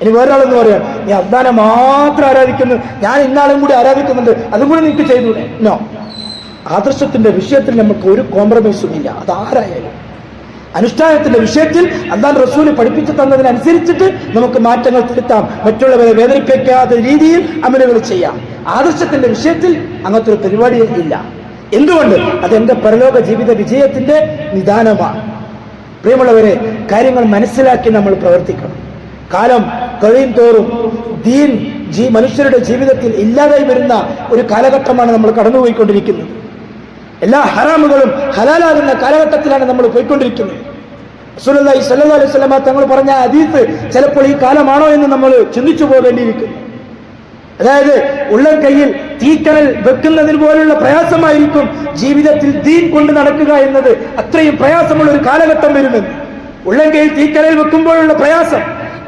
ഇനി വേറൊരാളെന്ന് പറയാം നീ അള്ളാനെ മാത്രം ആരാധിക്കുന്നു, ഞാൻ ഇന്നാളും കൂടി ആരാധിക്കുന്നുണ്ട്, അതും കൂടി നിനക്ക് ചെയ്തൂടെ? നോ. ആദർശത്തിന്റെ വിഷയത്തിൽ നമുക്ക് ഒരു കോംപ്രമൈസും ഇല്ല. അതാരായാലും അനുഷ്ഠാനത്തിന്റെ വിഷയത്തിൽ അല്ലാഹു റസൂൽ പഠിപ്പിച്ചു തന്നതിനനുസരിച്ചിട്ട് നമുക്ക് മാറ്റങ്ങൾ വരുത്താം. മറ്റുള്ളവരെ വേദനിപ്പിക്കാത്ത രീതിയിൽ അമലുകൾ ചെയ്യാം. ആദർശത്തിന്റെ വിഷയത്തിൽ അങ്ങനത്തെ ഒരു പരിപാടി ഇല്ല. എന്തുകൊണ്ട്? അതെന്റെ പരലോക ജീവിത വിജയത്തിന്റെ നിദാനമാണ്. പ്രിയമുള്ളവരെ, കാര്യങ്ങൾ മനസ്സിലാക്കി നമ്മൾ പ്രവർത്തിക്കണം. കാലം കഴിയും തോറും ദീൻ മനുഷ്യരുടെ ജീവിതത്തിൽ ഇല്ലാതായി വരുന്ന ഒരു കാലഘട്ടമാണ് നമ്മൾ കടന്നുപോയിക്കൊണ്ടിരിക്കുന്നത്. എല്ലാ ഹറാമുകളും ഹലാലാകുന്ന കാലഘട്ടത്തിലാണ് നമ്മൾ പോയിക്കൊണ്ടിരിക്കുന്നത്. റസൂലുള്ളാഹി സ്വല്ലല്ലാഹു അലൈഹി വസല്ലം തങ്ങൾ പറഞ്ഞ ഹദീസ് ചിലപ്പോൾ ഈ കാലമാണോ എന്ന് നമ്മൾ ചിന്തിച്ചു പോകേണ്ടിയിരിക്കുന്നു. അതായത് ഉള്ളം കയ്യിൽ തീക്കനൽ വെക്കുന്നതിന് പോലുള്ള പ്രയാസമായിരിക്കും ജീവിതത്തിൽ ദീൻ കൊണ്ട് നടക്കുക എന്നത്. അത്രയും പ്രയാസമുള്ള ഒരു കാലഘട്ടം വരുമെന്ന്. ഉള്ളം കയ്യിൽ തീക്കനൽ വെക്കുമ്പോഴുള്ള പ്രയാസം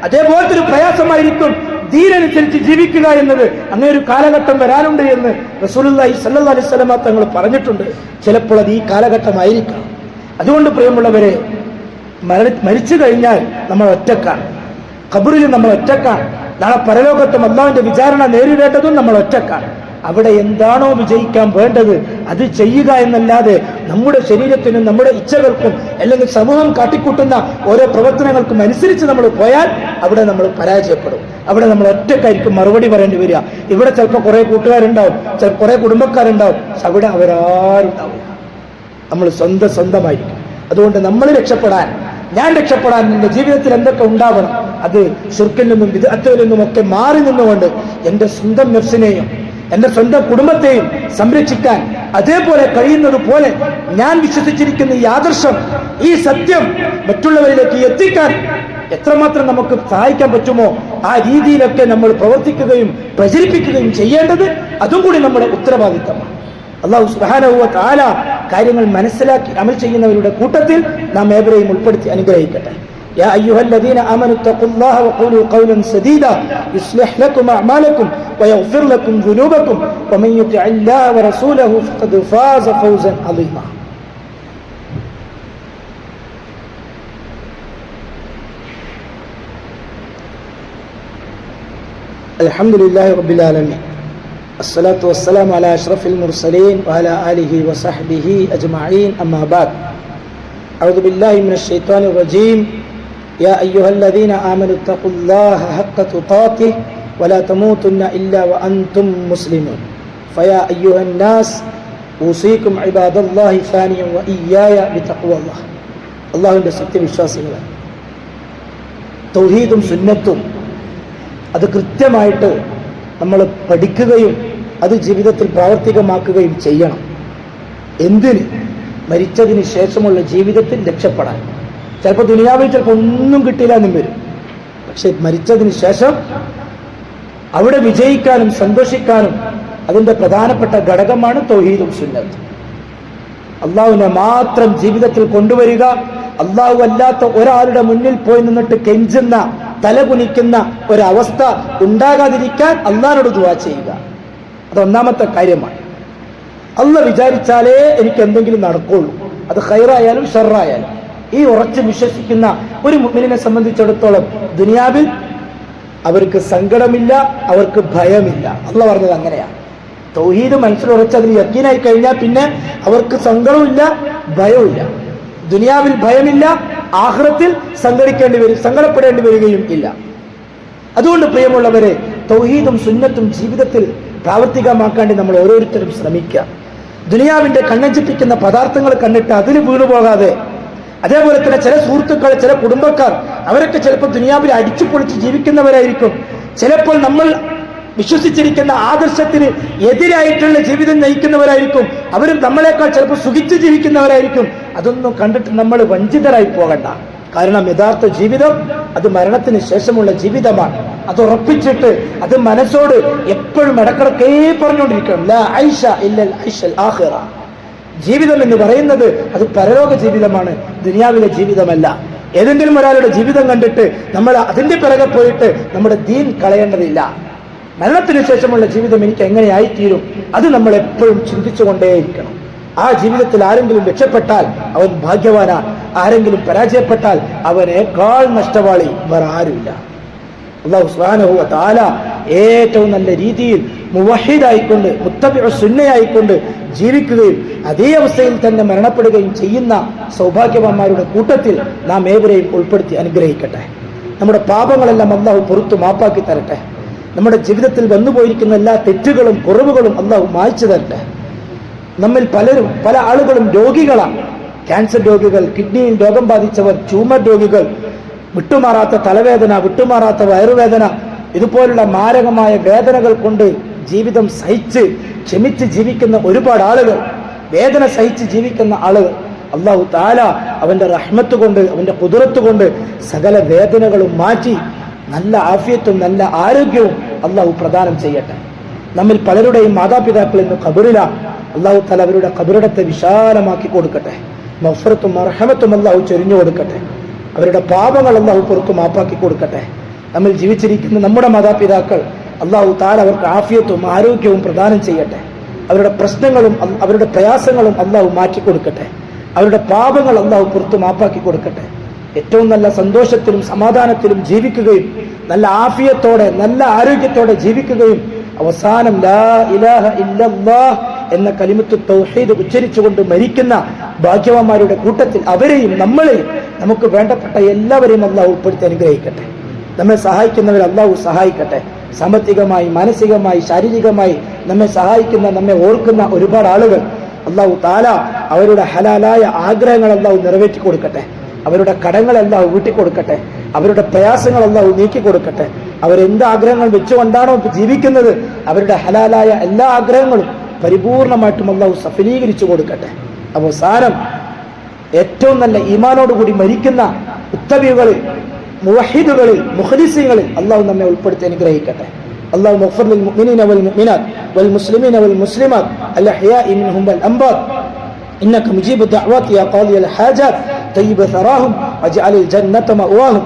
അതേപോലത്തെ ഒരു പ്രയാസമായിരിക്കും ദീനനുസരിച്ച് ജീവിക്കുക എന്നത്. അങ്ങനെ ഒരു കാലഘട്ടം വരാനുണ്ട് എന്ന് റസൂലുള്ളാഹി സ്വല്ലല്ലാഹു അലൈഹി വസല്ലം തങ്ങൾ പറഞ്ഞിട്ടുണ്ട്. ചിലപ്പോൾ അത് ഈ കാലഘട്ടമായിരിക്കാം. അതുകൊണ്ട് പ്രിയമുള്ളവരെ, മരിച്ചു കഴിഞ്ഞാൽ നമ്മൾ ഒറ്റക്കാണ്, ഖബറിൽ നമ്മൾ ഒറ്റക്കാണ്. നാളെ പരലോകത്തും അല്ലാഹുവിന്റെ വിചാരണ നേരിടേണ്ടതും നമ്മൾ ഒറ്റക്കാണ്. അവിടെ എന്താണോ വിജയിക്കാൻ വേണ്ടത് അത് ചെയ്യുക എന്നല്ലാതെ നമ്മുടെ ശരീരത്തിനും നമ്മുടെ ഇച്ഛകൾക്കും അല്ലെങ്കിൽ സമൂഹം കാട്ടിക്കൂട്ടുന്ന ഓരോ പ്രവർത്തനങ്ങൾക്കും അനുസരിച്ച് നമ്മൾ പോയാൽ അവിടെ നമ്മൾ പരാജയപ്പെടും. അവിടെ നമ്മൾ ഒറ്റക്കായിരിക്കും മറുപടി പറയേണ്ടി വരിക. ഇവിടെ ചിലപ്പോൾ കുറെ കൂട്ടുകാരുണ്ടാവും, ചിലപ്പോൾ കുറെ കുടുംബക്കാരുണ്ടാവും, അവിടെ അവരാരുണ്ടാവില്ല. നമ്മൾ സ്വന്തമായിരിക്കും. അതുകൊണ്ട് നമ്മൾ രക്ഷപ്പെടാൻ, ഞാൻ രക്ഷപ്പെടാൻ എൻ്റെ ജീവിതത്തിൽ എന്തൊക്കെ ഉണ്ടാവണം, അത് ശിർക്കിൽ നിന്നും ബിദ്അത്തിൽ നിന്നും ഒക്കെ മാറി നിന്നുകൊണ്ട് എൻ്റെ സ്വന്തം നഫ്സിനെയും എൻ്റെ സ്വന്തം കുടുംബത്തെയും സംരക്ഷിക്കാൻ, അതേപോലെ കഴിയുന്നത് പോലെ ഞാൻ വിശ്വസിച്ചിരിക്കുന്ന ഈ ആദർശം, ഈ സത്യം മറ്റുള്ളവരിലേക്ക് എത്തിക്കാൻ എത്രമാത്രം നമുക്ക് സഹായിക്കാൻ പറ്റുമോ ആ രീതിയിലൊക്കെ നമ്മൾ പ്രവർത്തിക്കുകയും പ്രചരിപ്പിക്കുകയും ചെയ്യേണ്ടത് അതും കൂടി നമ്മുടെ ഉത്തരവാദിത്തമാണ്. അല്ലാഹു സുബ്ഹാനഹു വ തആല കാര്യങ്ങൾ മനസ്സിലാക്കി അമൽ ചെയ്യുന്നവരുടെ കൂട്ടത്തിൽ നാം ഏവരെയും ഉൾപ്പെടുത്തി അനുഗ്രഹിക്കട്ടെ. يا أيها الذين آمنوا اتقوا الله وقولوا قولا سديدا يصلح لكم أعمالكم ويغفر لكم ذنوبكم ومن يطع الله ورسوله فقد فاز فوزا عظيما. الحمد لله رب العالمين الصلاة والسلام على أشرف المرسلين وعلى آله وصحبه أجمعين أما بعد أعوذ بالله من الشيطان الرجيم يا أيها الذين آمنوا اتقوا الله حق تقاته ولا تموتن إلا وأنتم مسلمون فيا أيها الناس أوصيكم عباد الله ثانيا وإياي بتقوى الله. അള്ളാഹുവിൻ്റെ സത്യവിശ്വാസികളെ, തൗഹീദും സുന്നത്തും അത് കൃത്യമായിട്ട് നമ്മൾ പഠിക്കുകയും അത് ജീവിതത്തിൽ പ്രാവർത്തികമാക്കുകയും ചെയ്യണം. എന്തിന്? മരിച്ചതിന് ശേഷമുള്ള ജീവിതത്തിൽ രക്ഷപ്പെടാൻ. ചിലപ്പോൾ ദുനിയാവിൽ ചിലപ്പോൾ ഒന്നും കിട്ടിയില്ല എന്നും വരും, പക്ഷെ മരിച്ചതിന് ശേഷം അവിടെ വിജയിക്കാനും സന്തോഷിക്കാനും അതിൻ്റെ പ്രധാനപ്പെട്ട ഘടകമാണ് തൗഹീദും സുന്നത്തും. അള്ളാഹുവിനെ മാത്രം ജീവിതത്തിൽ കൊണ്ടുവരിക, അള്ളാഹു അല്ലാത്ത ഒരാളുടെ മുന്നിൽ പോയി നിന്നിട്ട് കെഞ്ചുന്ന, തലകുനിക്കുന്ന ഒരവസ്ഥ ഉണ്ടാകാതിരിക്കാൻ അള്ളാഹിനോട് ദുആ ചെയ്യുക. അത് ഒന്നാമത്തെ കാര്യമാണ്. അള്ളാഹ് വിചാരിച്ചാലേ എനിക്ക് എന്തെങ്കിലും നടക്കുള്ളൂ, അത് ഖൈറായാലും ഷർറായാലും. ഈ ഉറച്ച് വിശ്വസിക്കുന്ന ഒരു മുഅ്മിനിനെ സംബന്ധിച്ചിടത്തോളം ദുനിയാവിൽ അവർക്ക് സങ്കടമില്ല, അവർക്ക് ഭയമില്ല. അള്ളാഹ് പറഞ്ഞത് അങ്ങനെയാണ്. തൗഹീദ് മനസ്സിലുറച്ച് അതിന് യഖീനായി കഴിഞ്ഞാൽ പിന്നെ അവർക്ക് സങ്കടവുമില്ല, ഭയവുമില്ല. ദുനിയാവിൽ ഭയമില്ല, ആഖിറത്തിൽ സങ്കടപ്പെടേണ്ടി വരികയും ഇല്ല. അതുകൊണ്ട് പ്രിയമുള്ളവരെ, തൗഹീദും സുന്നത്തും ജീവിതത്തിൽ പ്രാവർത്തികമാക്കാണ്ടി നമ്മൾ ഓരോരുത്തരും ശ്രമിക്കുക. ദുനിയാവിന്റെ കണ്ണഞ്ചിപ്പിക്കുന്ന പദാർത്ഥങ്ങൾ കണ്ടിട്ട് അതിൽ വീണുപോകാതെ, അതേപോലെ തന്നെ ചില സുഹൃത്തുക്കൾ, ചില കുടുംബക്കാർ, അവരൊക്കെ ചിലപ്പോൾ ദുനിയാവിൽ അടിച്ചു പൊളിച്ച് ജീവിക്കുന്നവരായിരിക്കും. ചിലപ്പോൾ നമ്മൾ വിശ്വസിച്ചിരിക്കുന്ന ആദർശത്തിന് എതിരായിട്ടുള്ള ജീവിതം നയിക്കുന്നവരായിരിക്കും. അവർ നമ്മളെക്കാൾ ചിലപ്പോൾ സുഖിച്ച് ജീവിക്കുന്നവരായിരിക്കും. അതൊന്നും കണ്ടിട്ട് നമ്മൾ വഞ്ചിതരായി പോകണ്ട. കാരണം യഥാർത്ഥ ജീവിതം അത് മരണത്തിന് ശേഷമുള്ള ജീവിതമാണ്. അത് ഉറപ്പിച്ചിട്ട് അത് മനസ്സോട് എപ്പോഴും ഇടക്കിടക്കേ പറഞ്ഞുകൊണ്ടിരിക്കണം, ലാ ഐഷ ഇല്ലൽ ഐഷൽ ആഖിറ. ജീവിതം എന്ന് പറയുന്നത് അത് പരലോക ജീവിതമാണ്, ദുനിയാവിലെ ജീവിതമല്ല. ഏതെങ്കിലും ഒരാളുടെ ജീവിതം കണ്ടിട്ട് നമ്മൾ അതിന്റെ പിറകെ പോയിട്ട് നമ്മുടെ ദീൻ കളയേണ്ടതില്ല. മരണത്തിന് ശേഷമുള്ള ജീവിതം എനിക്ക് എങ്ങനെയായിത്തീരും, അത് നമ്മൾ എപ്പോഴും ചിന്തിച്ചുകൊണ്ടേയിരിക്കണം. ആ ജീവിതത്തിൽ ആരെങ്കിലും രക്ഷപ്പെട്ടാൽ അവൻ ഭാഗ്യവാനാണ്, ആരെങ്കിലും പരാജയപ്പെട്ടാൽ അവനേക്കാൾ നഷ്ടവാളി വേറെ ആരുമില്ല. അല്ലാഹു സുബ്ഹാനഹു വ തആല ഏറ്റവും നല്ല രീതിയിൽ മുവഹിദായിക്കൊണ്ട്, മുത്തബിഉ സുന്നയായിക്കൊണ്ട് ജീവിക്കുകയും അതേ അവസ്ഥയിൽ തന്നെ മരണപ്പെടുകയും ചെയ്യുന്ന സൗഭാഗ്യവാന്മാരുടെ കൂട്ടത്തിൽ നാം ഏവരെയും ഉൾപ്പെടുത്തി അനുഗ്രഹിക്കട്ടെ. നമ്മുടെ പാപങ്ങളെല്ലാം അല്ലാഹു പുറത്തു മാപ്പാക്കി തരട്ടെ. നമ്മുടെ ജീവിതത്തിൽ വന്നുപോയിരിക്കുന്ന എല്ലാ തെറ്റുകളും കുറവുകളും അല്ലാഹു മായ്ച്ചു തരട്ടെ. നമ്മിൽ പല ആളുകളും രോഗികളാണ്. ക്യാൻസർ രോഗികൾ, കിഡ്നിയിൽ രോഗം ബാധിച്ചവർ, ട്യൂമർ രോഗികൾ, വിട്ടുമാറാത്ത തലവേദന, വിട്ടുമാറാത്ത വയറുവേദന, ഇതുപോലുള്ള മാരകമായ വേദനകൾ കൊണ്ട് ജീവിതം സഹിച്ച് ക്ഷമിച്ച് ജീവിക്കുന്ന ഒരുപാട് ആളുകൾ, വേദന സഹിച്ച് ജീവിക്കുന്ന ആളുകൾ, അല്ലാഹു തആല അവന്റെ റഹ്മത്ത് കൊണ്ട്, അവന്റെ ഖുദ്റത്ത് കൊണ്ട് സകല വേദനകളും മാറ്റി നല്ല ആഫിയത്തും നല്ല ആരോഗ്യവും അല്ലാഹു പ്രദാനം ചെയ്യട്ടെ. നമ്മിൽ പലരുടെയും മാതാപിതാക്കൾ ഇന്ന് ഖബറിലാണ്. അല്ലാഹു തആല അവരുടെ ഖബറിടത്തെ വിശാലമാക്കി കൊടുക്കട്ടെ. മഗ്ഫിറത്തും റഹ്മത്തും അല്ലാഹു ചൊരിഞ്ഞു കൊടുക്കട്ടെ. അവരുടെ പാപങ്ങൾ അല്ലാഹു പുറത്തു മാപ്പാക്കി കൊടുക്കട്ടെ. നമ്മിൽ ജീവിച്ചിരിക്കുന്ന നമ്മുടെ മാതാപിതാക്കൾ അല്ലാഹു തആല അവർക്ക് ആഫിയത്തും ആരോഗ്യവും പ്രദാനം ചെയ്യട്ടെ. അവരുടെ പ്രശ്നങ്ങളും അവരുടെ പ്രയാസങ്ങളും അള്ളാഹു മാറ്റിക്കൊടുക്കട്ടെ. അവരുടെ പാപങ്ങൾ അള്ളാഹു പുറത്തു മാപ്പാക്കി കൊടുക്കട്ടെ. ഏറ്റവും നല്ല സന്തോഷത്തിലും സമാധാനത്തിലും ജീവിക്കുകയും നല്ല ആഫിയത്തോടെ നല്ല ആരോഗ്യത്തോടെ ജീവിക്കുകയും അവസാനം ലാ ഇലാഹ ഇല്ലല്ലാഹ് എന്ന കലിമത്തു തൗഹീദ് ഉച്ചരിച്ചുകൊണ്ട് മരിക്കുന്ന ഭാഗ്യവാന്മാരുടെ കൂട്ടത്തിൽ അവരെയും നമ്മളെയും നമുക്ക് വേണ്ടപ്പെട്ട എല്ലാവരെയും അള്ളാഹു ഉൾപ്പെടുത്തി അനുഗ്രഹിക്കട്ടെ. നമ്മെ സഹായിക്കുന്നവർ അള്ളാഹു സഹായിക്കട്ടെ. സാമ്പത്തികമായി, മാനസികമായി, ശാരീരികമായി നമ്മെ സഹായിക്കുന്ന, നമ്മെ ഓർക്കുന്ന ഒരുപാട് ആളുകൾ അള്ളാഹു താല അവരുടെ ഹലാലായ ആഗ്രഹങ്ങൾ അള്ളാഹു നിറവേറ്റി കൊടുക്കട്ടെ. അവരുടെ കടങ്ങൾ അള്ളാഹു വീട്ടിക്കൊടുക്കട്ടെ. അവരുടെ പ്രയാസങ്ങൾ അള്ളാഹു നീക്കി കൊടുക്കട്ടെ. അവരെന്ത് ആഗ്രഹങ്ങൾ വെച്ചുകൊണ്ടാണോ ജീവിക്കുന്നത് അവരുടെ ഹലാലായ എല്ലാ ആഗ്രഹങ്ങളും പരിപൂർണമായിട്ടും അള്ളാഹു സഫലീകരിച്ചു കൊടുക്കട്ടെ. അവസാനം ഏറ്റവും നല്ല ഈമാനോടുകൂടി മരിക്കുന്ന ഉത്തബികളിൽ, മുവഹിദുകളിൽ, മുഖ്ലിസീങ്ങളിൽ അള്ളാഹു നമ്മെ ഉൾപ്പെടുത്തി അനുഗ്രഹിക്കട്ടെ. اللهم اغفر للمؤمنين والمؤمنات والمسلمين والمسلمات الأحياء منهم والأموات إنك مجيب الدعوات يا قاضي الحاجات طيب ثراهم واجعل الجنة مأواهم.